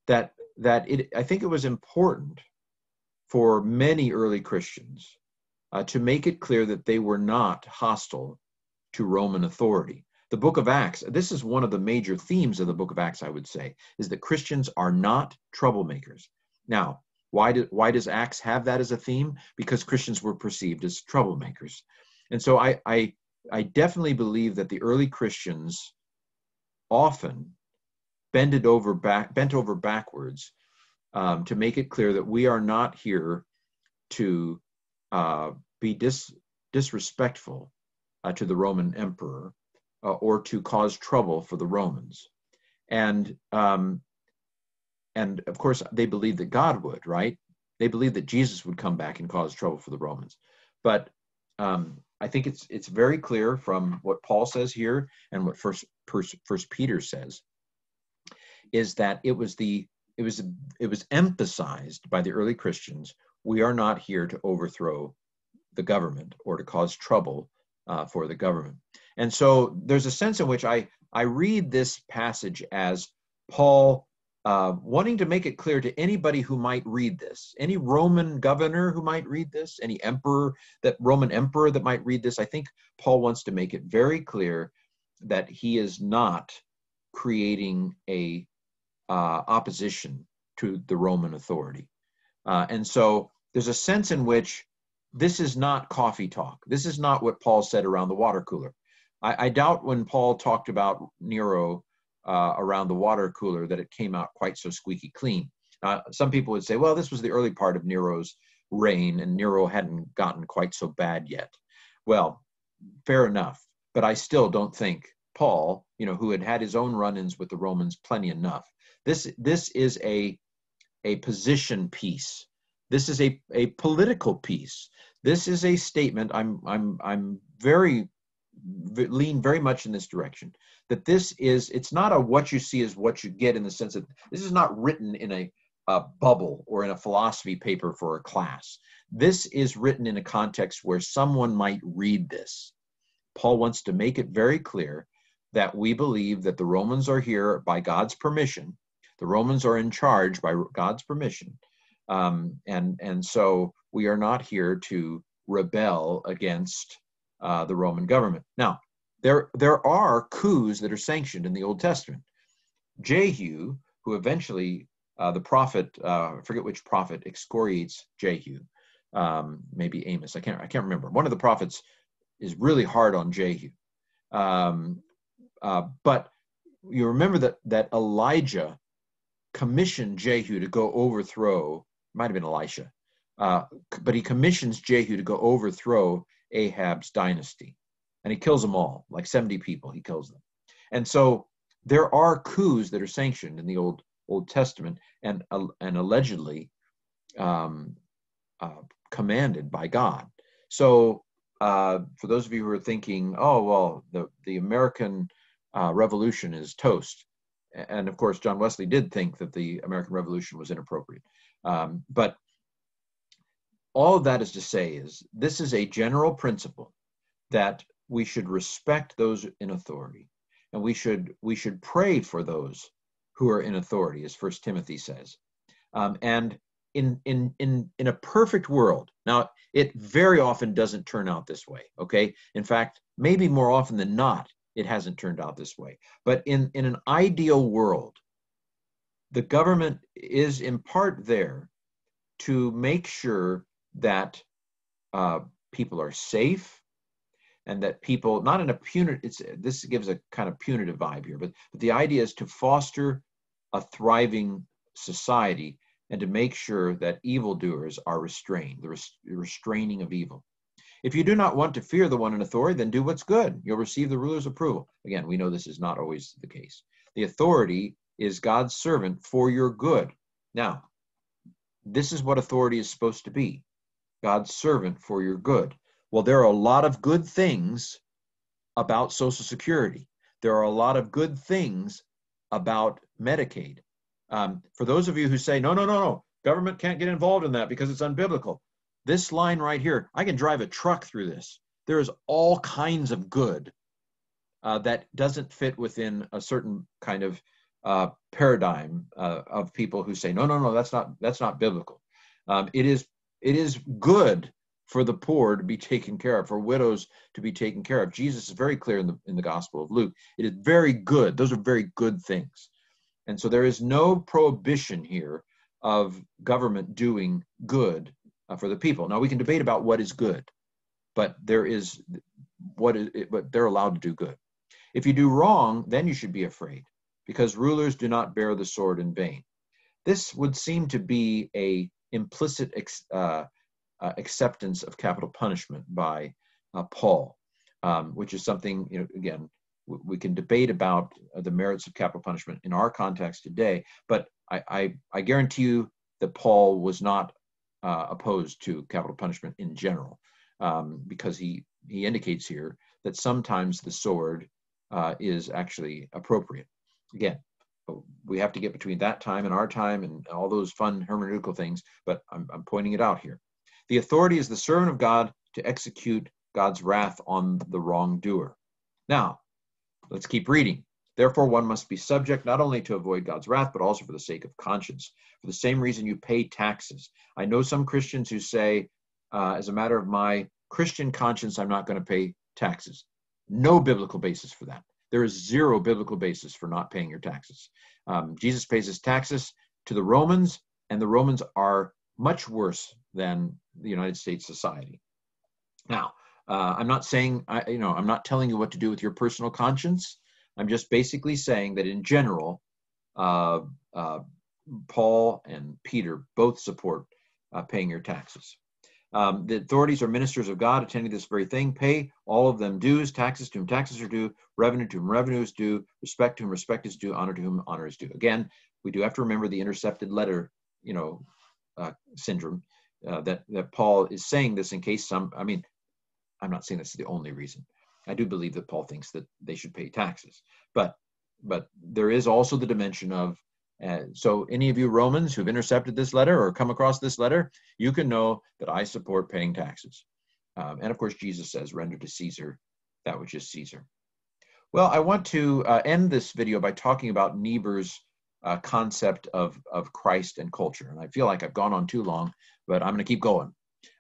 I think it was important for many early Christians to make it clear that they were not hostile to Roman authority. The book of Acts, this is one of the major themes of the book of Acts, I would say, is that Christians are not troublemakers. Now, why does Acts have that as a theme? Because Christians were perceived as troublemakers. And so I definitely believe that the early Christians often bent over backwards to make it clear that we are not here to be disrespectful to the Roman emperor or to cause trouble for the Romans. And of course, they believed that God would, right? They believed that Jesus would come back and cause trouble for the Romans. But I think it's very clear from what Paul says here and what First Peter says is that it was emphasized by the early Christians. We are not here to overthrow the government or to cause trouble for the government. And so there's a sense in which I read this passage as Paul wanting to make it clear to anybody who might read this, any Roman governor who might read this, any Roman emperor that might read this. I think Paul wants to make it very clear that he is not creating a opposition to the Roman authority. And so there's a sense in which this is not coffee talk. This is not what Paul said around the water cooler. I doubt when Paul talked about Nero around the water cooler that it came out quite so squeaky clean. Some people would say, well, this was the early part of Nero's reign and Nero hadn't gotten quite so bad yet. Well, fair enough. But I still don't think Paul, who had his own run-ins with the Romans plenty enough. This is a position piece. This is a political piece. This is a statement. I'm lean very much in this direction, that it's not a what you see is what you get, in the sense that this is not written in a bubble or in a philosophy paper for a class. This is written in a context where someone might read this. Paul wants to make it very clear that we believe that the Romans are here by God's permission. The Romans are in charge by God's permission. And so we are not here to rebel against the Roman government. Now, there are coups that are sanctioned in the Old Testament. Jehu, who eventually, the prophet, I forget which prophet, excoriates Jehu, maybe Amos, I can't remember. One of the prophets is really hard on Jehu. But you remember that Elijah commissioned Jehu to go overthrow, might have been Elisha, but he commissions Jehu to go overthrow Ahab's dynasty. And he kills them all, like 70 people, he kills them. And so there are coups that are sanctioned in the Old Testament and allegedly commanded by God. So for those of you who are thinking, oh, well, the American Revolution is toast. And of course, John Wesley did think that the American Revolution was inappropriate. But all of that is to say is this is a general principle that we should respect those in authority, and we should pray for those who are in authority, as 1 Timothy says. And in a perfect world, now it very often doesn't turn out this way, okay? In fact, maybe more often than not, it hasn't turned out this way. But in an ideal world, the government is in part there to make sure that people are safe, and that people, not in a punitive, this gives a kind of punitive vibe here, but the idea is to foster a thriving society and to make sure that evildoers are restrained, the restraining of evil. If you do not want to fear the one in authority, then do what's good. You'll receive the ruler's approval. Again, we know this is not always the case. The authority is God's servant for your good. Now, this is what authority is supposed to be. God's servant for your good. Well, there are a lot of good things about Social Security. There are a lot of good things about Medicaid. For those of you who say, no, government can't get involved in that because it's unbiblical. This line right here, I can drive a truck through this. There is all kinds of good that doesn't fit within a certain kind of paradigm of people who say, no, that's not biblical. It is good for the poor to be taken care of, for widows to be taken care of. Jesus is very clear in the Gospel of Luke. It is very good. Those are very good things. And so there is no prohibition here of government doing good for the people. Now, we can debate about what is good, but there is but they're allowed to do good. If you do wrong, then you should be afraid, because rulers do not bear the sword in vain. This would seem to be a implicit acceptance of capital punishment by Paul, which is something, again, we can debate about the merits of capital punishment in our context today, but I guarantee you that Paul was not opposed to capital punishment in general, because he indicates here that sometimes the sword is actually appropriate. Again, we have to get between that time and our time and all those fun hermeneutical things, but I'm pointing it out here. The authority is the servant of God to execute God's wrath on the wrongdoer. Now, let's keep reading. Therefore, one must be subject not only to avoid God's wrath, but also for the sake of conscience. For the same reason you pay taxes. I know some Christians who say, as a matter of my Christian conscience, I'm not going to pay taxes. No biblical basis for that. There is zero biblical basis for not paying your taxes. Jesus pays his taxes to the Romans, and the Romans are much worse than the United States society. Now, I'm not saying, I'm not telling you what to do with your personal conscience. I'm just basically saying that in general, Paul and Peter both support paying your taxes. The authorities are ministers of God attending this very thing. Pay all of them dues, taxes to whom taxes are due, revenue to whom revenue is due, respect to whom respect is due, honor to whom honor is due. Again, we do have to remember the intercepted letter, syndrome, that Paul is saying this in case I'm not saying this is the only reason. I do believe that Paul thinks that they should pay taxes, but there is also the dimension of, so any of you Romans who've intercepted this letter or come across this letter, you can know that I support paying taxes. And of course, Jesus says, render to Caesar that which is Caesar. Well, I want to end this video by talking about Niebuhr's concept of Christ and culture. And I feel like I've gone on too long, but I'm going to keep going.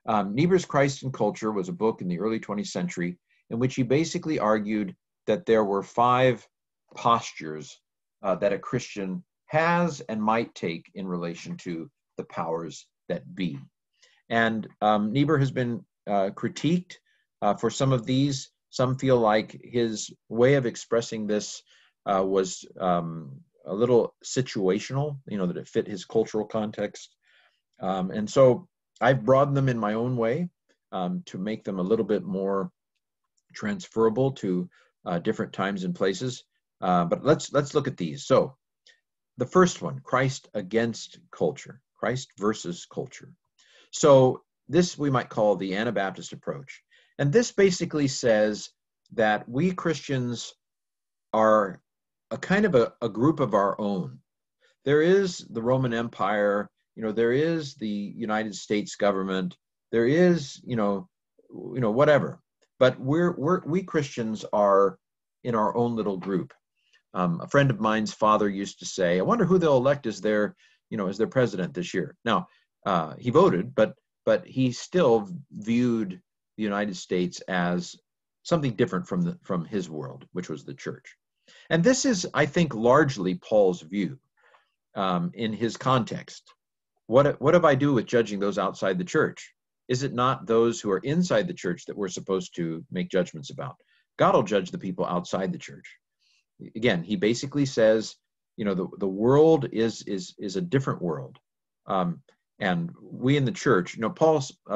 Niebuhr's Christ and Culture was a book in the early 20th century in which he basically argued that there were 5 postures that a Christian has and might take in relation to the powers that be. And Niebuhr has been critiqued for some of these. Some feel like his way of expressing this was a little situational, that it fit his cultural context. And so I've broadened them in my own way to make them a little bit more transferable to different times and places. But let's look at these. So the first one, Christ against culture, Christ versus culture. So this we might call the Anabaptist approach. And this basically says that we Christians are a kind of a group of our own. There is the Roman Empire, there is the United States government, there is, whatever. But we Christians are in our own little group. A friend of mine's father used to say, I wonder who they'll elect as their president this year. Now, he voted, but he still viewed the United States as something different from his world, which was the church. And this is, I think, largely Paul's view in his context. What have I do with judging those outside the church? Is it not those who are inside the church that we're supposed to make judgments about? God will judge the people outside the church. Again, he basically says, the world is a different world. And we in the church,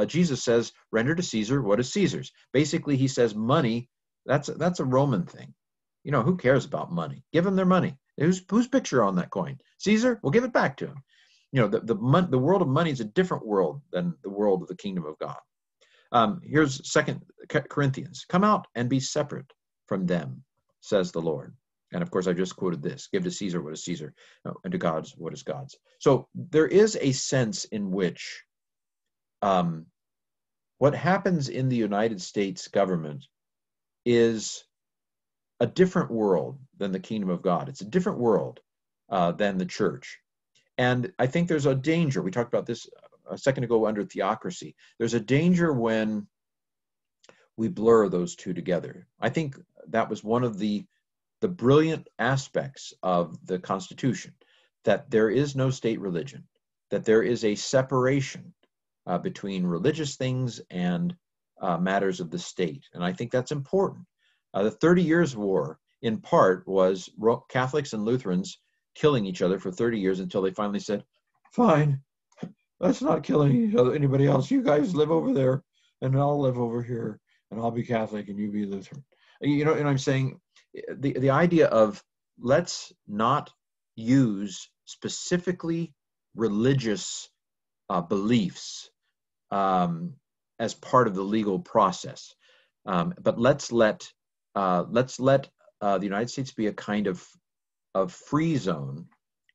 Jesus says, render to Caesar what is Caesar's. Basically, he says money, that's a Roman thing. Who cares about money? Give them their money. Whose picture on that coin? Caesar? We'll give it back to him. The world of money is a different world than the world of the kingdom of God. Here's 2 Corinthians. Come out and be separate from them, says the Lord. And of course, I just quoted this. Give to Caesar what is Caesar, and to God's what is God's. So there is a sense in which what happens in the United States government is a different world than the kingdom of God. It's a different world than the church. And I think there's a danger. We talked about this a second ago under theocracy. There's a danger when we blur those two together. I think that was one of the brilliant aspects of the Constitution, that there is no state religion, that there is a separation between religious things and matters of the state. And I think that's important. The 30 Years' War, in part, was Catholics and Lutherans killing each other for 30 years until they finally said, fine, let's not kill anybody else. You guys live over there, and I'll live over here, and I'll be Catholic, and you be Lutheran. And I'm saying the idea of let's not use specifically religious beliefs as part of the legal process, but let's let the United States be a kind of free zone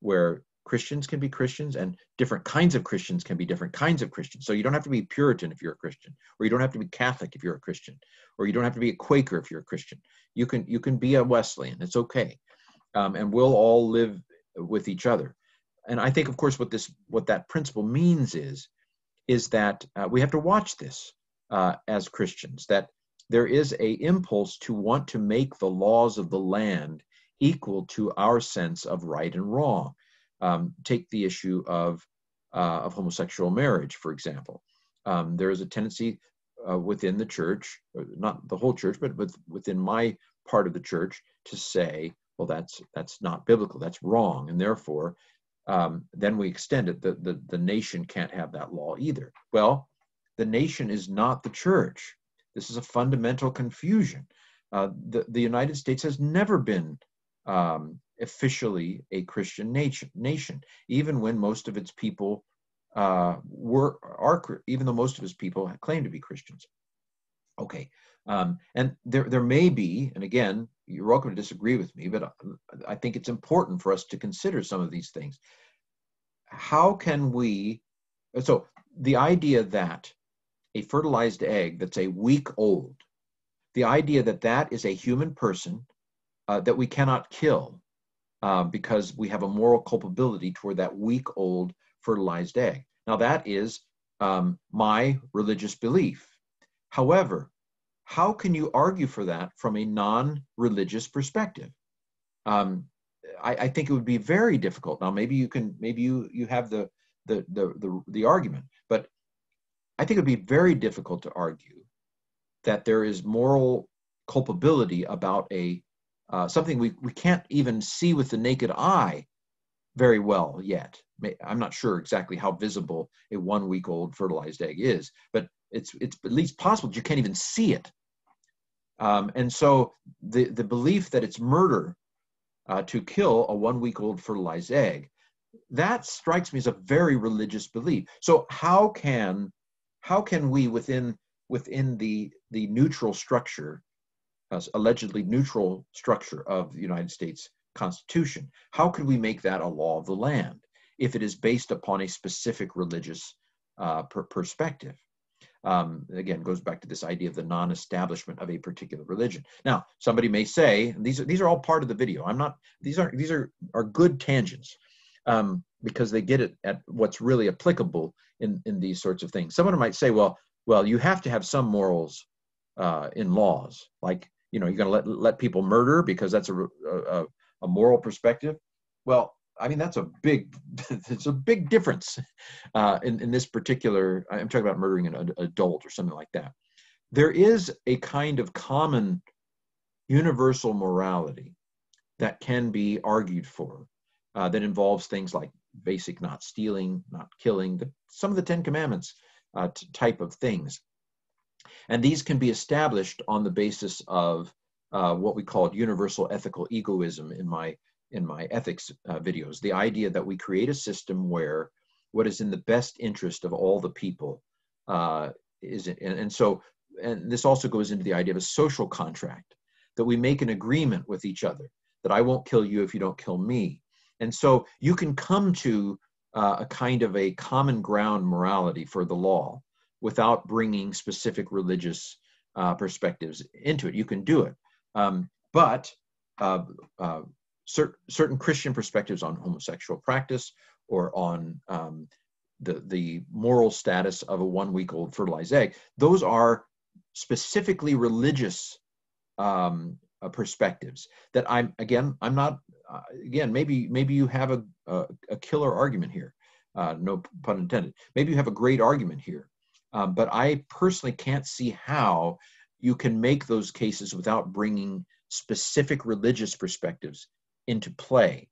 where Christians can be Christians and different kinds of Christians can be different kinds of Christians. So you don't have to be Puritan if you're a Christian, or you don't have to be Catholic if you're a Christian, or you don't have to be a Quaker if you're a Christian. You can be a Wesleyan. It's okay, and we'll all live with each other. And I think, of course, what that principle means is that we have to watch this as Christians, that there is a impulse to want to make the laws of the land equal to our sense of right and wrong. Take the issue of homosexual marriage, for example. There is a tendency within the church, not the whole church, but within my part of the church, to say, well, that's not biblical, that's wrong, and therefore, then we extend it. The nation can't have that law either. Well, the nation is not the church. This is a fundamental confusion. The United States has never been officially a Christian nation, even when most of its people even though most of its people claim to be Christians. Okay, and there may be, and again, you're welcome to disagree with me, but I think it's important for us to consider some of these things. How can we? So the idea that a fertilized egg that's a week old, the idea that is a human person that we cannot kill because we have a moral culpability toward that week-old fertilized egg. Now that is my religious belief. However, how can you argue for that from a non-religious perspective? I think it would be very difficult. Now maybe you have the argument, but I think it would be very difficult to argue that there is moral culpability about something we can't even see with the naked eye very well yet. I'm not sure exactly how visible a 1 week old fertilized egg is, but it's at least possible that you can't even see it. And so the belief that it's murder to kill a 1-week-old fertilized egg. That strikes me as a very religious belief. So how can we within the neutral structure, allegedly neutral structure of the United States Constitution, how could we make that a law of the land if it is based upon a specific religious perspective? Again, goes back to this idea of the non-establishment of a particular religion. Now, somebody may say, and these are all part of the video. These are good tangents because they get it at what's really applicable in these sorts of things. Someone might say, well, you have to have some morals in laws, like, you know, you're going to let people murder because that's a moral perspective. Well, I mean, that's it's a big difference in this particular. I'm talking about murdering an adult or something like that. There is a kind of common universal morality that can be argued for that involves things like basic not stealing, not killing, some of the 10 Commandments type of things. And these can be established on the basis of what we call universal ethical egoism in my ethics videos. The idea that we create a system where what is in the best interest of all the people is, and this also goes into the idea of a social contract, that we make an agreement with each other, that I won't kill you if you don't kill me. And so you can come to a kind of a common ground morality for the law without bringing specific religious perspectives into it. You can do it. But certain Christian perspectives on homosexual practice or on the moral status of a 1-week-old fertilized egg, those are specifically religious perspectives that I'm not, maybe you have a killer argument here, no pun intended. Maybe you have a great argument here, but I personally can't see how you can make those cases without bringing specific religious perspectives into play.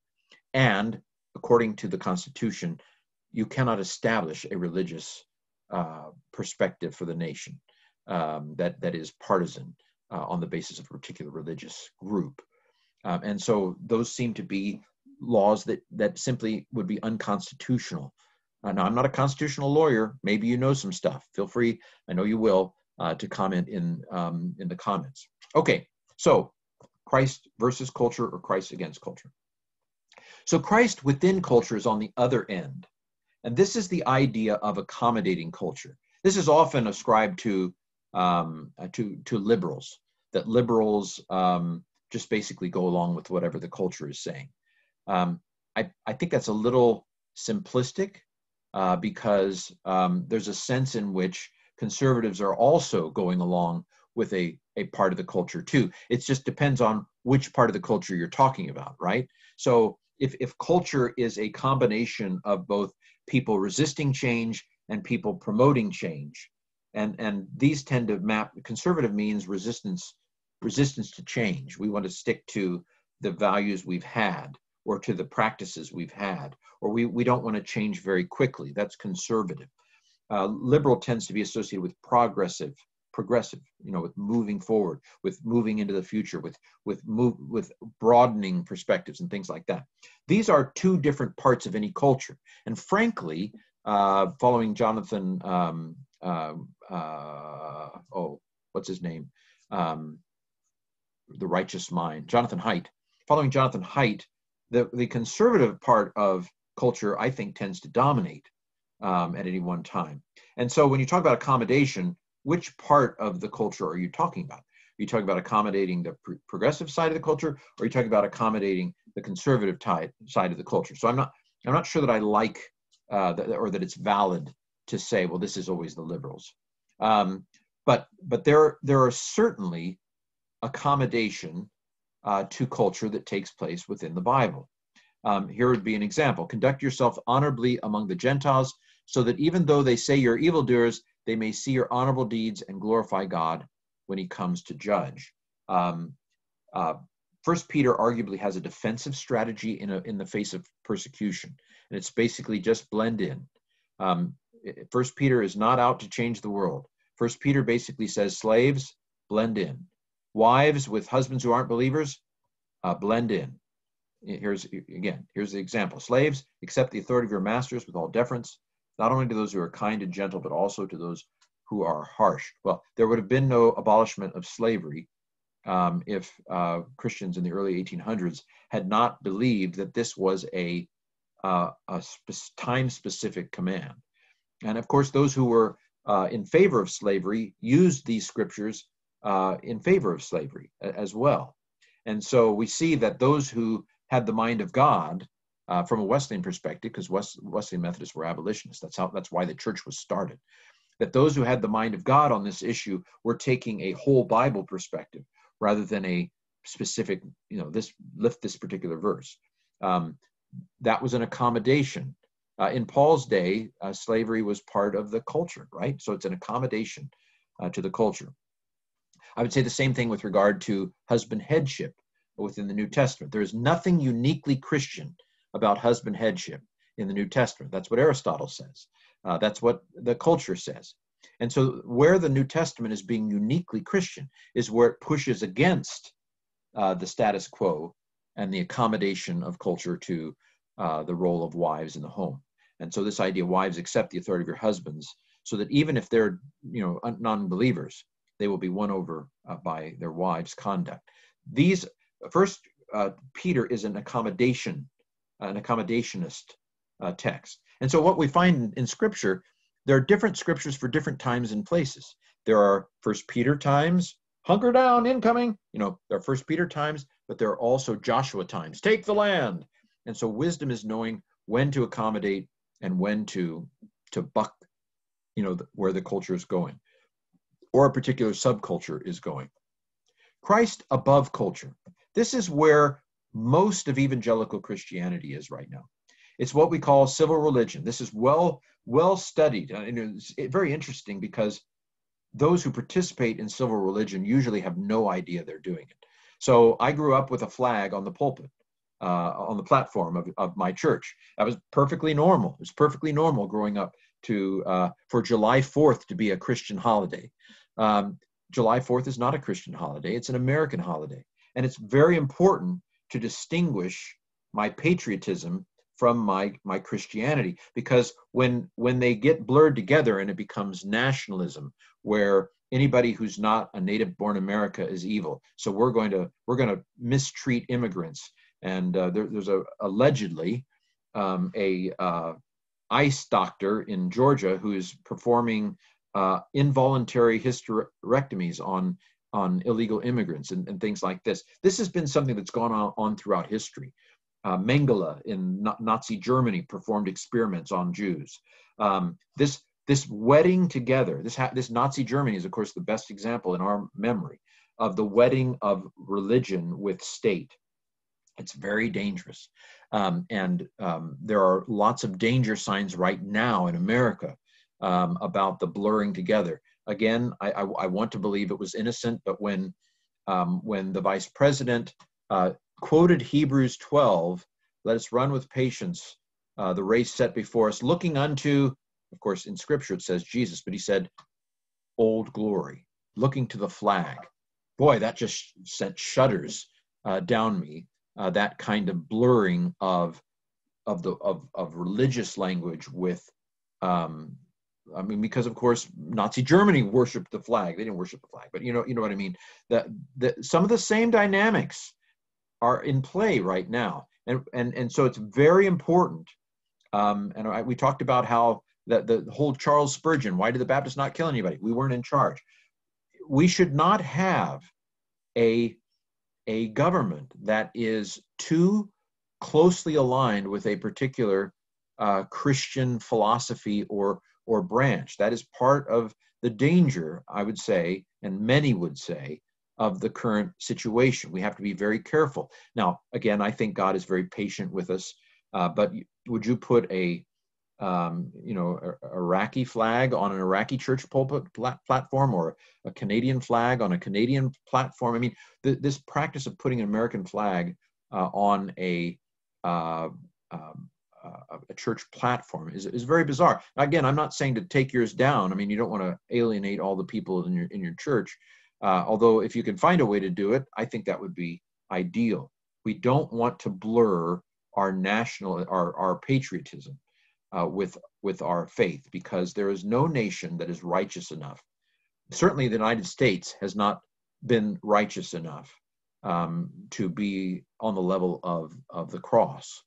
And according to the Constitution, you cannot establish a religious perspective for the nation that is partisan on the basis of a particular religious group. And so those seem to be laws that simply would be unconstitutional. Now, I'm not a constitutional lawyer. Maybe you know some stuff. Feel free, I know you will, to comment in the comments. Okay, so Christ versus culture or Christ against culture. So Christ within culture is on the other end. And this is the idea of accommodating culture. This is often ascribed to liberals, that liberals just basically go along with whatever the culture is saying. I think that's a little simplistic because there's a sense in which conservatives are also going along with a part of the culture too. It just depends on which part of the culture you're talking about, right? So if culture is a combination of both people resisting change and people promoting change, and these tend to map, conservative means resistance to change. We want to stick to the values we've had or to the practices we've had, or we don't want to change very quickly. That's conservative. Liberal tends to be associated with progressive, you know, with moving forward, with moving into the future, with broadening perspectives and things like that. These are two different parts of any culture. And frankly, following Jonathan, what's his name? The Righteous Mind, Jonathan Haidt. Following Jonathan Haidt, the conservative part of culture, I think, tends to dominate at any one time. And so when you talk about accommodation, which part of the culture are you talking about? Are you talking about accommodating the progressive side of the culture, or are you talking about accommodating the conservative side of the culture? So I'm not sure that I like or that it's valid to say, well, this is always the liberals. But there are certainly accommodation to culture that takes place within the Bible. Here would be an example. Conduct yourself honorably among the Gentiles, so that even though they say you're evildoers, they may see your honorable deeds and glorify God when he comes to judge. First Peter arguably has a defensive strategy in the face of persecution, and it's basically just blend in. First Peter is not out to change the world. First Peter basically says, slaves, blend in. Wives with husbands who aren't believers, blend in. here's the example. Slaves, accept the authority of your masters with all deference, not only to those who are kind and gentle, but also to those who are harsh. Well, there would have been no abolishment of slavery if Christians in the early 1800s had not believed that this was a time-specific command. And of course, those who were in favor of slavery used these scriptures in favor of slavery as well. And so we see that those who had the mind of God from a Wesleyan perspective, because Wesleyan Methodists were abolitionists, that's why the church was started, that those who had the mind of God on this issue were taking a whole Bible perspective rather than a specific, lift this particular verse. That was an accommodation. In Paul's day, slavery was part of the culture, right? So it's an accommodation to the culture. I would say the same thing with regard to husband headship within the New Testament. There is nothing uniquely Christian about husband headship in the New Testament. That's what Aristotle says. That's what the culture says. And so where the New Testament is being uniquely Christian is where it pushes against the status quo and the accommodation of culture to the role of wives in the home. And so this idea, wives, accept the authority of your husbands, so that even if they're non-believers, they will be won over by their wives' conduct. These first Peter is an accommodationist text. And so what we find in Scripture, there are different scriptures for different times and places. There are First Peter times, hunker down, incoming. There are First Peter times, but there are also Joshua times, take the land. And so wisdom is knowing when to accommodate and when to buck, where the culture is going, or a particular subculture is going. Christ above culture. This is where most of evangelical Christianity is right now. It's what we call civil religion. This is well studied. And it's very interesting because those who participate in civil religion usually have no idea they're doing it. So I grew up with a flag on the pulpit, on the platform of my church. That was perfectly normal. It was perfectly normal growing up for July 4th to be a Christian holiday. July 4th is not a Christian holiday. It's an American holiday. And it's very important to distinguish my patriotism from my Christianity, because when they get blurred together and it becomes nationalism, where anybody who's not a native-born America is evil. So we're going to mistreat immigrants. And there's allegedly a ICE doctor in Georgia who is performing involuntary hysterectomies on illegal immigrants and things like this. This has been something that's gone on throughout history. Mengele in Nazi Germany performed experiments on Jews. This wedding together, this Nazi Germany is, of course, the best example in our memory of the wedding of religion with state. It's very dangerous. And there are lots of danger signs right now in America about the blurring together. Again, I want to believe it was innocent, but when the vice president quoted Hebrews 12, let us run with patience the race set before us, looking unto, of course, in Scripture it says Jesus, but he said, old glory, looking to the flag. Boy, that just sent shudders down me. That kind of blurring of religious language with, because of course Nazi Germany worshipped the flag. They didn't worship the flag, but you know what I mean. Some of the same dynamics are in play right now, and so it's very important. We talked about how the whole Charles Spurgeon. Why did the Baptists not kill anybody? We weren't in charge. We should not have a government that is too closely aligned with a particular Christian philosophy or branch. That is part of the danger, I would say, and many would say, of the current situation. We have to be very careful. Now, again, I think God is very patient with us, but would you put a Iraqi flag on an Iraqi church pulpit platform, or a Canadian flag on a Canadian platform? I mean, this practice of putting an American flag on a church platform is very bizarre. Again, I'm not saying to take yours down. I mean, you don't want to alienate all the people in your church. Although if you can find a way to do it, I think that would be ideal. We don't want to blur our our patriotism with our faith, because there is no nation that is righteous enough. Certainly the United States has not been righteous enough to be on the level of the cross.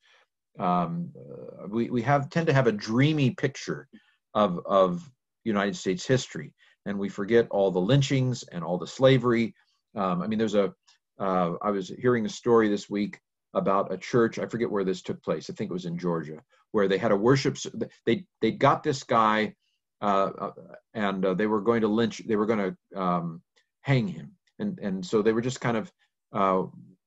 We tend to have a dreamy picture of United States history, and we forget all the lynchings and all the slavery. I mean, I was hearing a story this week about a church. I forget where this took place. I think it was in Georgia, where they had a worship. They got this guy, and they were going to lynch. They were going to hang him, and so they were just kind of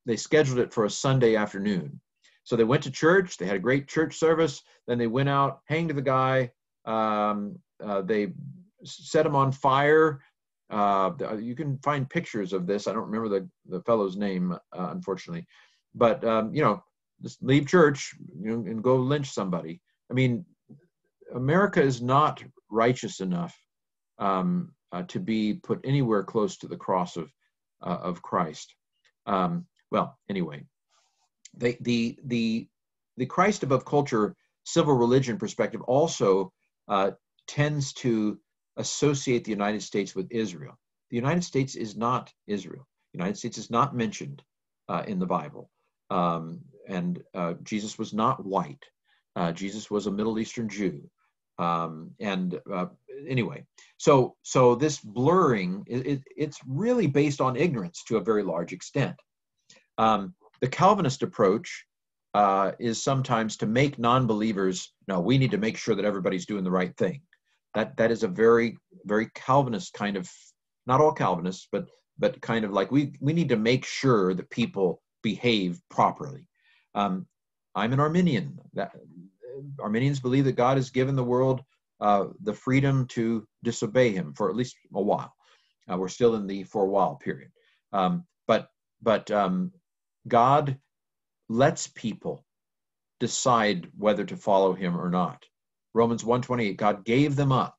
they scheduled it for a Sunday afternoon. So they went to church. They had a great church service. Then they went out, hanged the guy. They set him on fire. You can find pictures of this. I don't remember the fellow's name, unfortunately. But, just leave church, and go lynch somebody. I mean, America is not righteous enough to be put anywhere close to the cross of Christ. Well, anyway, the Christ above culture civil religion perspective also tends to associate the United States with Israel. The United States is not Israel. The United States is not mentioned in the Bible. And Jesus was not white. Jesus was a Middle Eastern Jew. Anyway, so this blurring, it's really based on ignorance to a very large extent. The Calvinist approach is sometimes to make non-believers, no, we need to make sure that everybody's doing the right thing. That is a very, very Calvinist kind of, not all Calvinists, but kind of like we need to make sure that people behave properly. I'm an Arminian. Arminians believe that God has given the world the freedom to disobey him for at least a while. We're still in the for a while period. But God lets people decide whether to follow him or not. Romans 1:28, God gave them up.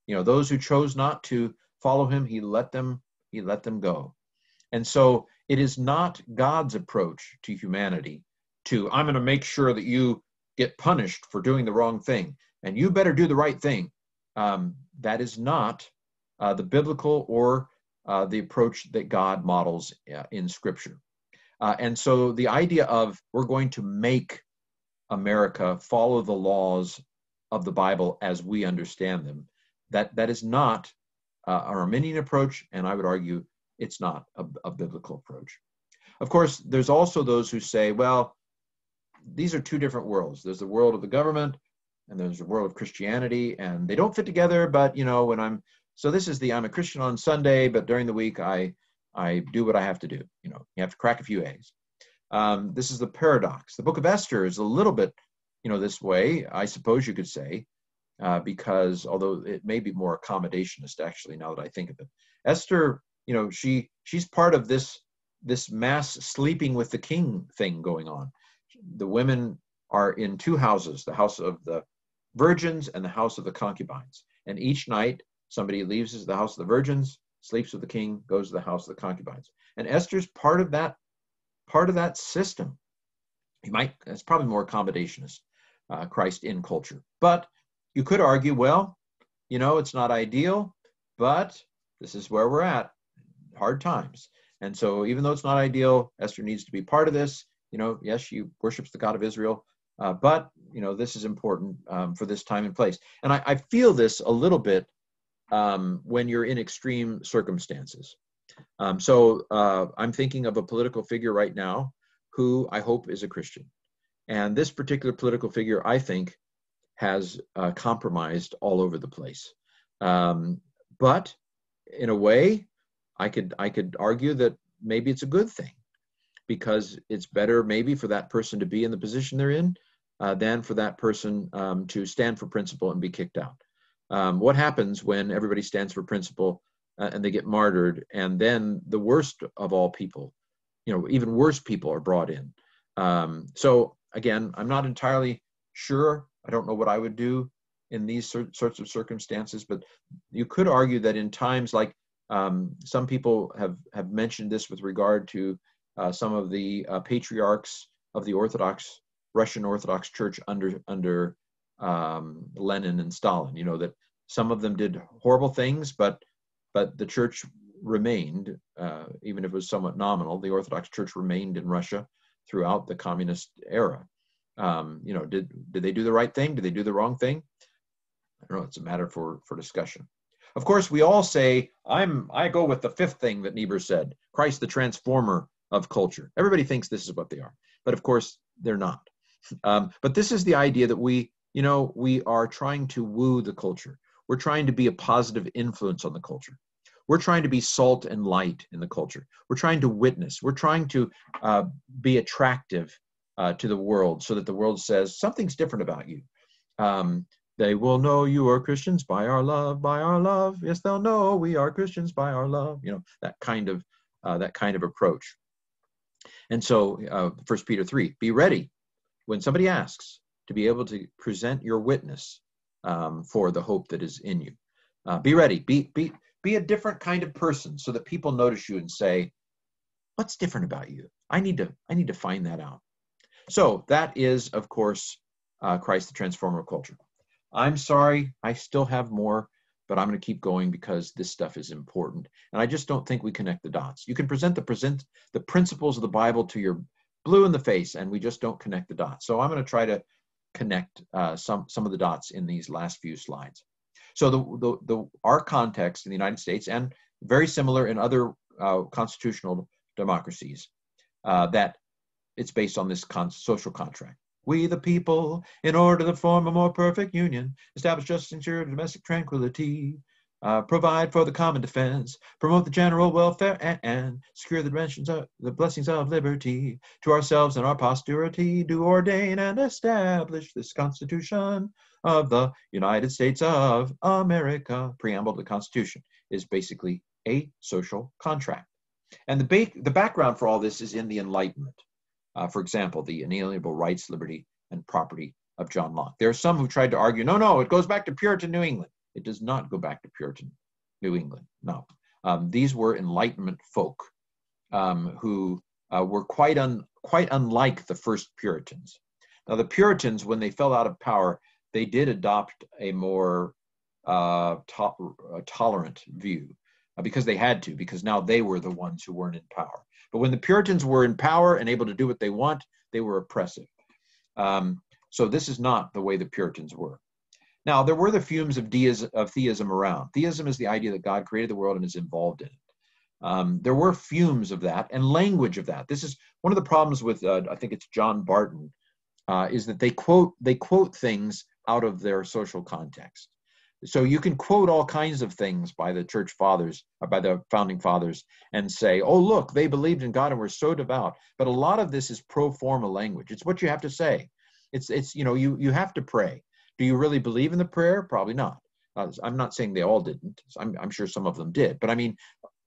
Those who chose not to follow him, he let them go. And so it is not God's approach to humanity to, I'm going to make sure that you get punished for doing the wrong thing, and you better do the right thing. That is not the biblical or the approach that God models in Scripture. And so the idea of we're going to make America follow the laws of the Bible as we understand them, that is not an Arminian approach, and I would argue it's not a biblical approach. Of course, there's also those who say, well, these are two different worlds. There's the world of the government, and there's the world of Christianity, and they don't fit together. But so this is I'm a Christian on Sunday, but during the week I do what I have to do. You have to crack a few eggs. This is the paradox. The book of Esther is a little bit, this way, I suppose you could say, because although it may be more accommodationist, actually, now that I think of it, Esther, she's part of this mass sleeping with the king thing going on. The women are in two houses, the house of the virgins and the house of the concubines. And each night somebody leaves the house of the virgins, sleeps with the king, goes to the house of the concubines. And Esther's part of that system. It's probably more accommodationist, Christ in culture. But you could argue, well, it's not ideal, but this is where we're at, hard times. And so even though it's not ideal, Esther needs to be part of this. Yes, she worships the God of Israel, but, this is important for this time and place. And I feel this a little bit when you're in extreme circumstances. So I'm thinking of a political figure right now who I hope is a Christian. And this particular political figure, I think, has compromised all over the place. But in a way, I could argue that maybe it's a good thing, because it's better maybe for that person to be in the position they're in than for that person to stand for principle and be kicked out. What happens when everybody stands for principle and they get martyred, and then the worst of all people, even worse people are brought in? So again, I'm not entirely sure. I don't know what I would do in these sorts of circumstances, but you could argue that in times like some people have mentioned this with regard to some of the patriarchs of the Russian Orthodox Church under Lenin and Stalin. You know, that some of them did horrible things, but the church remained, even if it was somewhat nominal. The Orthodox Church remained in Russia throughout the communist era. You know, did they do the right thing? Did they do the wrong thing? I don't know. It's a matter for discussion. Of course, we all say, I go with the fifth thing that Niebuhr said, Christ the transformer of culture. Everybody thinks this is what they are, but of course they're not. But this is the idea that we are trying to woo the culture. We're trying to be a positive influence on the culture. We're trying to be salt and light in the culture. We're trying to witness. We're trying to be attractive to the world so that the world says something's different about you. They will know you are Christians by our love, by our love. Yes, they'll know we are Christians by our love. You know, that kind of approach. And so 1 Peter 3, be ready when somebody asks to be able to present your witness for the hope that is in you. Be ready, be a different kind of person so that people notice you and say, what's different about you? I need to find that out. So that is, of course, Christ the transformer of culture. I'm sorry, I still have more, but I'm going to keep going because this stuff is important. And I just don't think we connect the dots. You can present the principles of the Bible to your blue in the face, and we just don't connect the dots. So I'm going to try to connect some of the dots in these last few slides. So our context in the United States, and very similar in other constitutional democracies, that it's based on this social contract. We the people, in order to form a more perfect union, establish justice, ensure domestic tranquility, provide for the common defense, promote the general welfare, and secure the blessings of liberty. To ourselves and our posterity do ordain and establish this Constitution of the United States of America. Preamble to the Constitution is basically a social contract. And the background for all this is in the Enlightenment. For example, the inalienable rights, liberty, and property of John Locke. There are some who tried to argue, no, it goes back to Puritan New England. It does not go back to Puritan New England, no. These were Enlightenment folk who were quite unlike the first Puritans. Now, the Puritans, when they fell out of power, they did adopt a more tolerant view because they had to, because now they were the ones who weren't in power. But when the Puritans were in power and able to do what they want, they were oppressive. So this is not the way the Puritans were. Now, there were the fumes of theism around. Theism is the idea that God created the world and is involved in it. There were fumes of that and language of that. This is one of the problems with, I think it's John Barton, is that they quote things out of their social context. So you can quote all kinds of things by the church fathers, or by the founding fathers, and say, oh, look, they believed in God and were so devout. But a lot of this is pro forma language. It's what you have to say. It's you have to pray. Do you really believe in the prayer? Probably not. I'm not saying they all didn't. I'm sure some of them did. But I mean,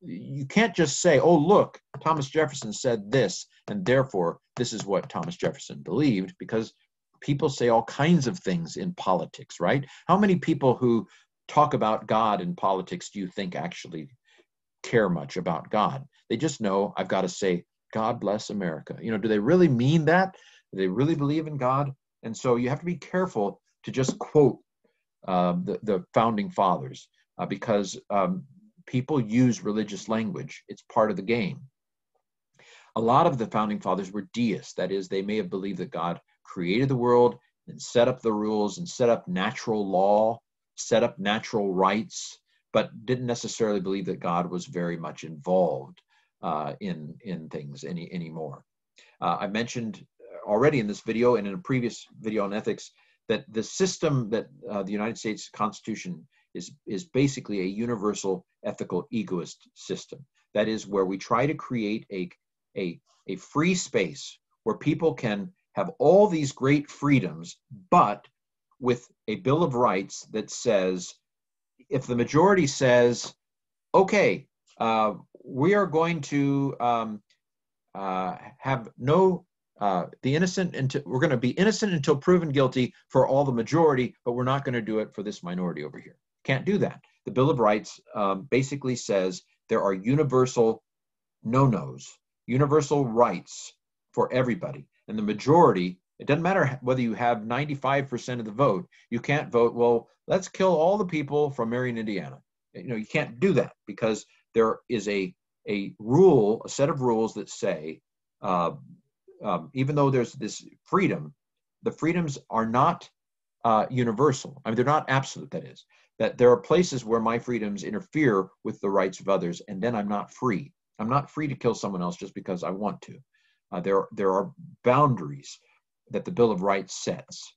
you can't just say, oh, look, Thomas Jefferson said this, and therefore this is what Thomas Jefferson believed, because people say all kinds of things in politics, right? How many people who talk about God in politics do you think actually care much about God? They just know, I've got to say, God bless America. You know, do they really mean that? Do they really believe in God? And so you have to be careful to just quote the founding fathers because people use religious language. It's part of the game. A lot of the founding fathers were deists. That is, they may have believed that God created the world and set up the rules and set up natural law, set up natural rights, but didn't necessarily believe that God was very much involved in things anymore. I mentioned already in this video and in a previous video on ethics that the system that the United States Constitution is basically a universal ethical egoist system. That is where we try to create a free space where people can have all these great freedoms, but with a Bill of Rights that says, if the majority says, okay, we are going to have no, we're going to be innocent until proven guilty for all the majority, but we're not going to do it for this minority over here. Can't do that. The Bill of Rights basically says there are universal no-nos universal rights for everybody. And the majority, it doesn't matter whether you have 95% of the vote, you can't vote, well, let's kill all the people from Marion, Indiana. You can't do that, because there is a rule, a set of rules that say, even though there's this freedom, the freedoms are not universal. I mean, they're not absolute, that is. That there are places where my freedoms interfere with the rights of others, and then I'm not free. I'm not free to kill someone else just because I want to. There are boundaries that the Bill of Rights sets.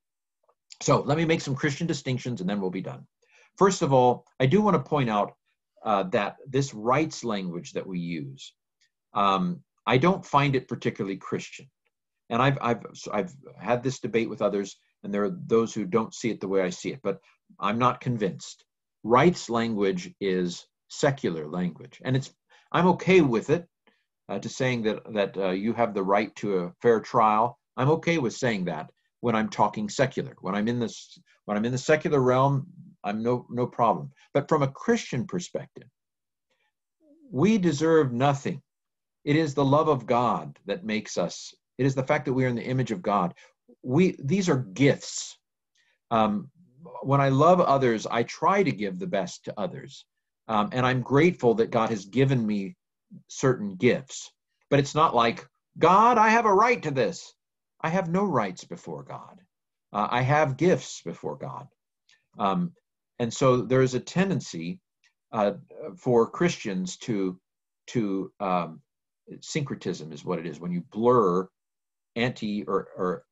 So let me make some Christian distinctions, and then we'll be done. First of all, I do want to point out that this rights language that we use, I don't find it particularly Christian. And I've had this debate with others, and there are those who don't see it the way I see it, but I'm not convinced. Rights language is secular language, and I'm okay with it, to saying that you have the right to a fair trial. I'm okay with saying that when I'm talking secular. When I'm in the secular realm, I'm no problem. But from a Christian perspective, we deserve nothing. It is the love of God that makes us. It is the fact that we are in the image of God. These are gifts. When I love others, I try to give the best to others. And I'm grateful that God has given me certain gifts. But it's not like, God, I have a right to this. I have no rights before God. I have gifts before God. And so there is a tendency for Christians to syncretism is what it is, when you blur anti or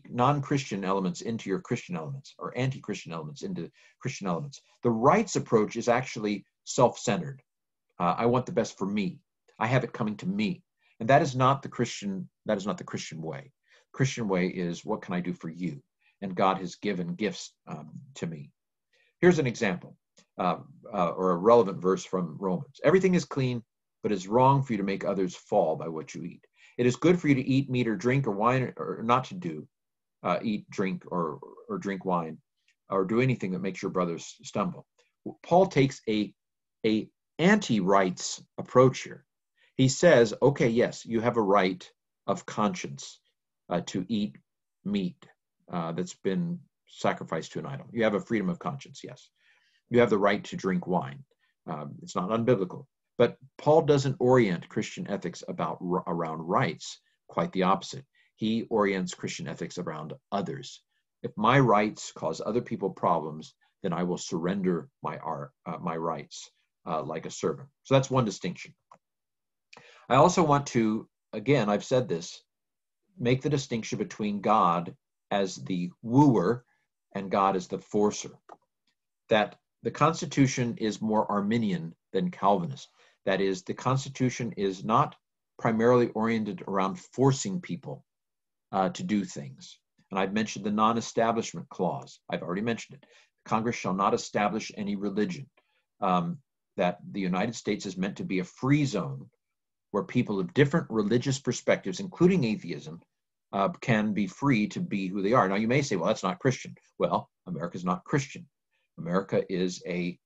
non-Christian elements into your Christian elements, or anti-Christian elements into Christian elements. The rights approach is actually self-centered. I want the best for me. I have it coming to me. And that is not the Christian way. Christian way is, what can I do for you? And God has given gifts to me. Here's an example, or a relevant verse from Romans. Everything is clean, but it's wrong for you to make others fall by what you eat. It is good for you to eat meat or drink or wine, or not to do, eat, drink, or drink wine, or do anything that makes your brothers stumble. Paul takes a anti-rights approach here. He says, okay, yes, you have a right of conscience to eat meat that's been sacrificed to an idol. You have a freedom of conscience, yes. You have the right to drink wine. It's not unbiblical. But Paul doesn't orient Christian ethics around rights. Quite the opposite. He orients Christian ethics around others. If my rights cause other people problems, then I will surrender my rights like a servant. So that's one distinction. I also want to, again, I've said this, make the distinction between God as the wooer and God as the forcer. That the Constitution is more Arminian than Calvinist. That is, the Constitution is not primarily oriented around forcing people to do things. And I've mentioned the non-establishment clause. I've already mentioned it. Congress shall not establish any religion. That the United States is meant to be a free zone where people of different religious perspectives, including atheism, can be free to be who they are. Now, you may say, well, that's not Christian. Well, America's not Christian. America is a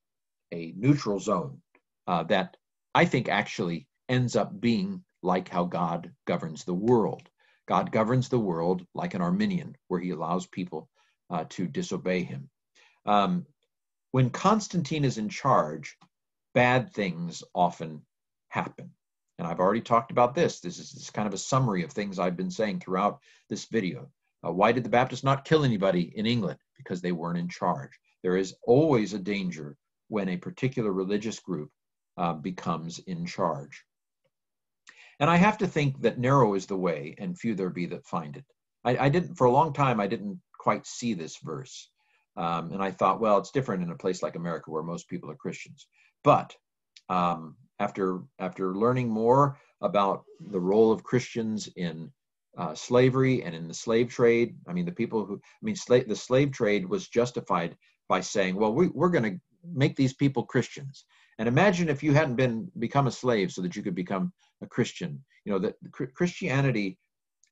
neutral zone that I think actually ends up being like how God governs the world. God governs the world like an Arminian, where he allows people to disobey him. When Constantine is in charge, bad things often happen. And I've already talked about this. This is kind of a summary of things I've been saying throughout this video. Why did the Baptists not kill anybody in England? Because they weren't in charge. There is always a danger when a particular religious group becomes in charge. And I have to think that narrow is the way, and few there be that find it. I didn't, for a long time, I didn't quite see this verse. And I thought, well, it's different in a place like America where most people are Christians. But after learning more about the role of Christians in slavery and in the slave trade, I mean, the slave trade was justified by saying, well, we're going to make these people Christians. And imagine if you hadn't become a slave so that you could become a Christian. You know, that Christianity,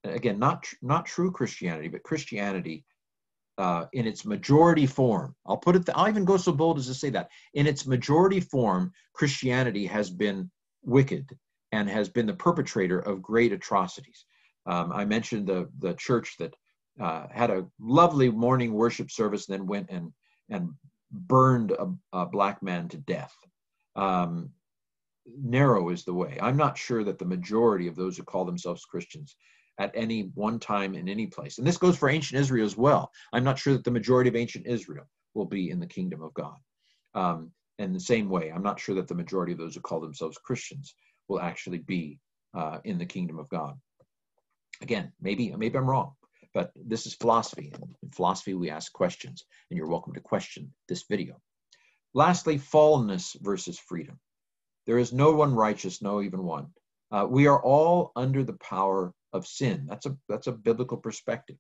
again, not true Christianity, but Christianity in its majority form. I'll even go so bold as to say that in its majority form, Christianity has been wicked and has been the perpetrator of great atrocities. I mentioned the church that had a lovely morning worship service, and then went and burned a black man to death. Narrow is the way. I'm not sure that the majority of those who call themselves Christians at any one time in any place, and this goes for ancient Israel as well, I'm not sure that the majority of ancient Israel will be in the kingdom of God. In the same way, I'm not sure that the majority of those who call themselves Christians will actually be in the kingdom of God. Again, maybe I'm wrong, but this is philosophy. In philosophy, we ask questions, and you're welcome to question this video. Lastly, fallenness versus freedom. There is no one righteous, no even one. We are all under the power of sin. That's a biblical perspective.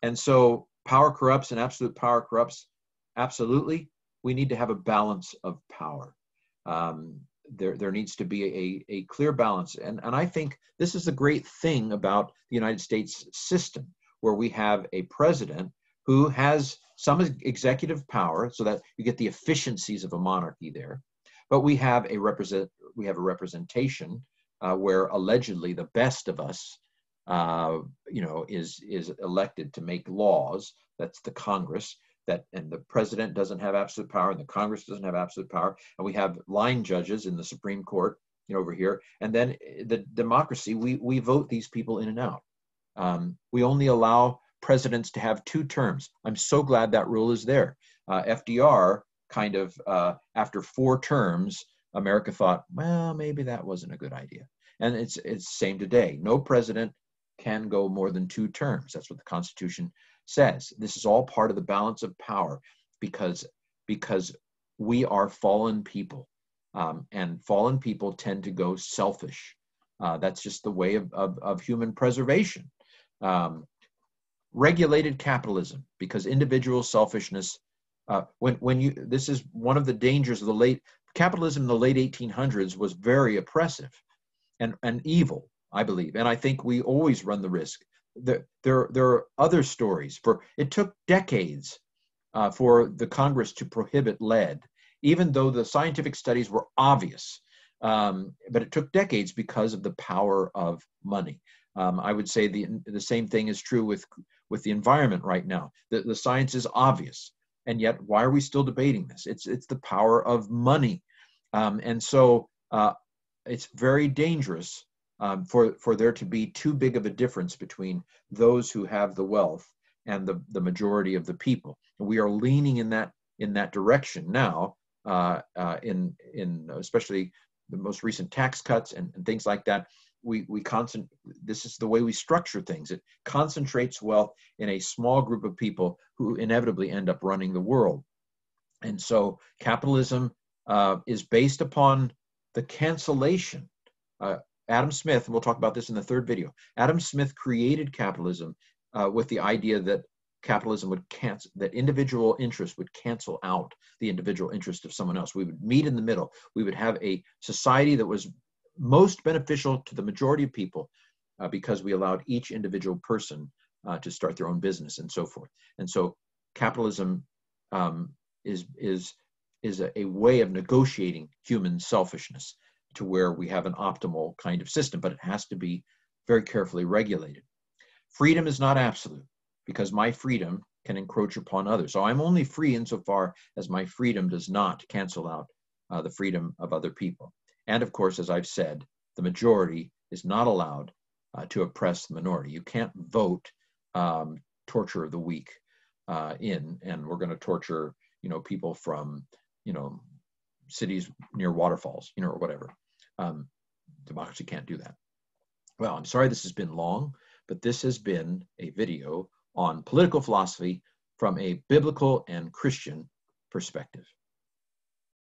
And so power corrupts and absolute power corrupts. Absolutely. We need to have a balance of power. There needs to be a clear balance. And I think this is the great thing about the United States system, where we have a president who has some executive power so that you get the efficiencies of a monarchy there. But we have a representation where allegedly the best of us, is elected to make laws. That's the Congress. And the president doesn't have absolute power, and the Congress doesn't have absolute power. And we have line judges in the Supreme Court, over here. And then the democracy, we vote these people in and out. We only allow presidents to have 2 terms. I'm so glad that rule is there. FDR kind of, after 4 terms, America thought, well, maybe that wasn't a good idea. And it's same today. No president can go more than 2 terms. That's what the Constitution says. This is all part of the balance of power, because we are fallen people, and fallen people tend to go selfish. That's just the way of human preservation. Regulated capitalism, because individual selfishness. This is one of the dangers of the late capitalism in the late 1800s was very oppressive and evil, I believe, and I think we always run the risk. There are other stories. It took decades for the Congress to prohibit lead, even though the scientific studies were obvious. But it took decades because of the power of money. I would say the same thing is true with the environment right now. The science is obvious, and yet why are we still debating this? It's the power of money, and so it's very dangerous. For there to be too big of a difference between those who have the wealth and the majority of the people. And we are leaning in that direction now, in especially the most recent tax cuts and things like that. This is the way we structure things. It concentrates wealth in a small group of people who inevitably end up running the world. And so capitalism is based upon the cancellation. Adam Smith, and we'll talk about this in the 3rd video, Adam Smith created capitalism with the idea that capitalism would that individual interest would cancel out the individual interest of someone else. We would meet in the middle. We would have a society that was most beneficial to the majority of people because we allowed each individual person to start their own business and so forth. And so capitalism is a way of negotiating human selfishness to where we have an optimal kind of system, but it has to be very carefully regulated. Freedom is not absolute, because my freedom can encroach upon others. So I'm only free insofar as my freedom does not cancel out the freedom of other people. And of course, as I've said, the majority is not allowed to oppress the minority. You can't vote torture of the weak and we're going to torture, people from, cities near waterfalls, or whatever. Democracy can't do that. Well, I'm sorry this has been long, but this has been a video on political philosophy from a biblical and Christian perspective.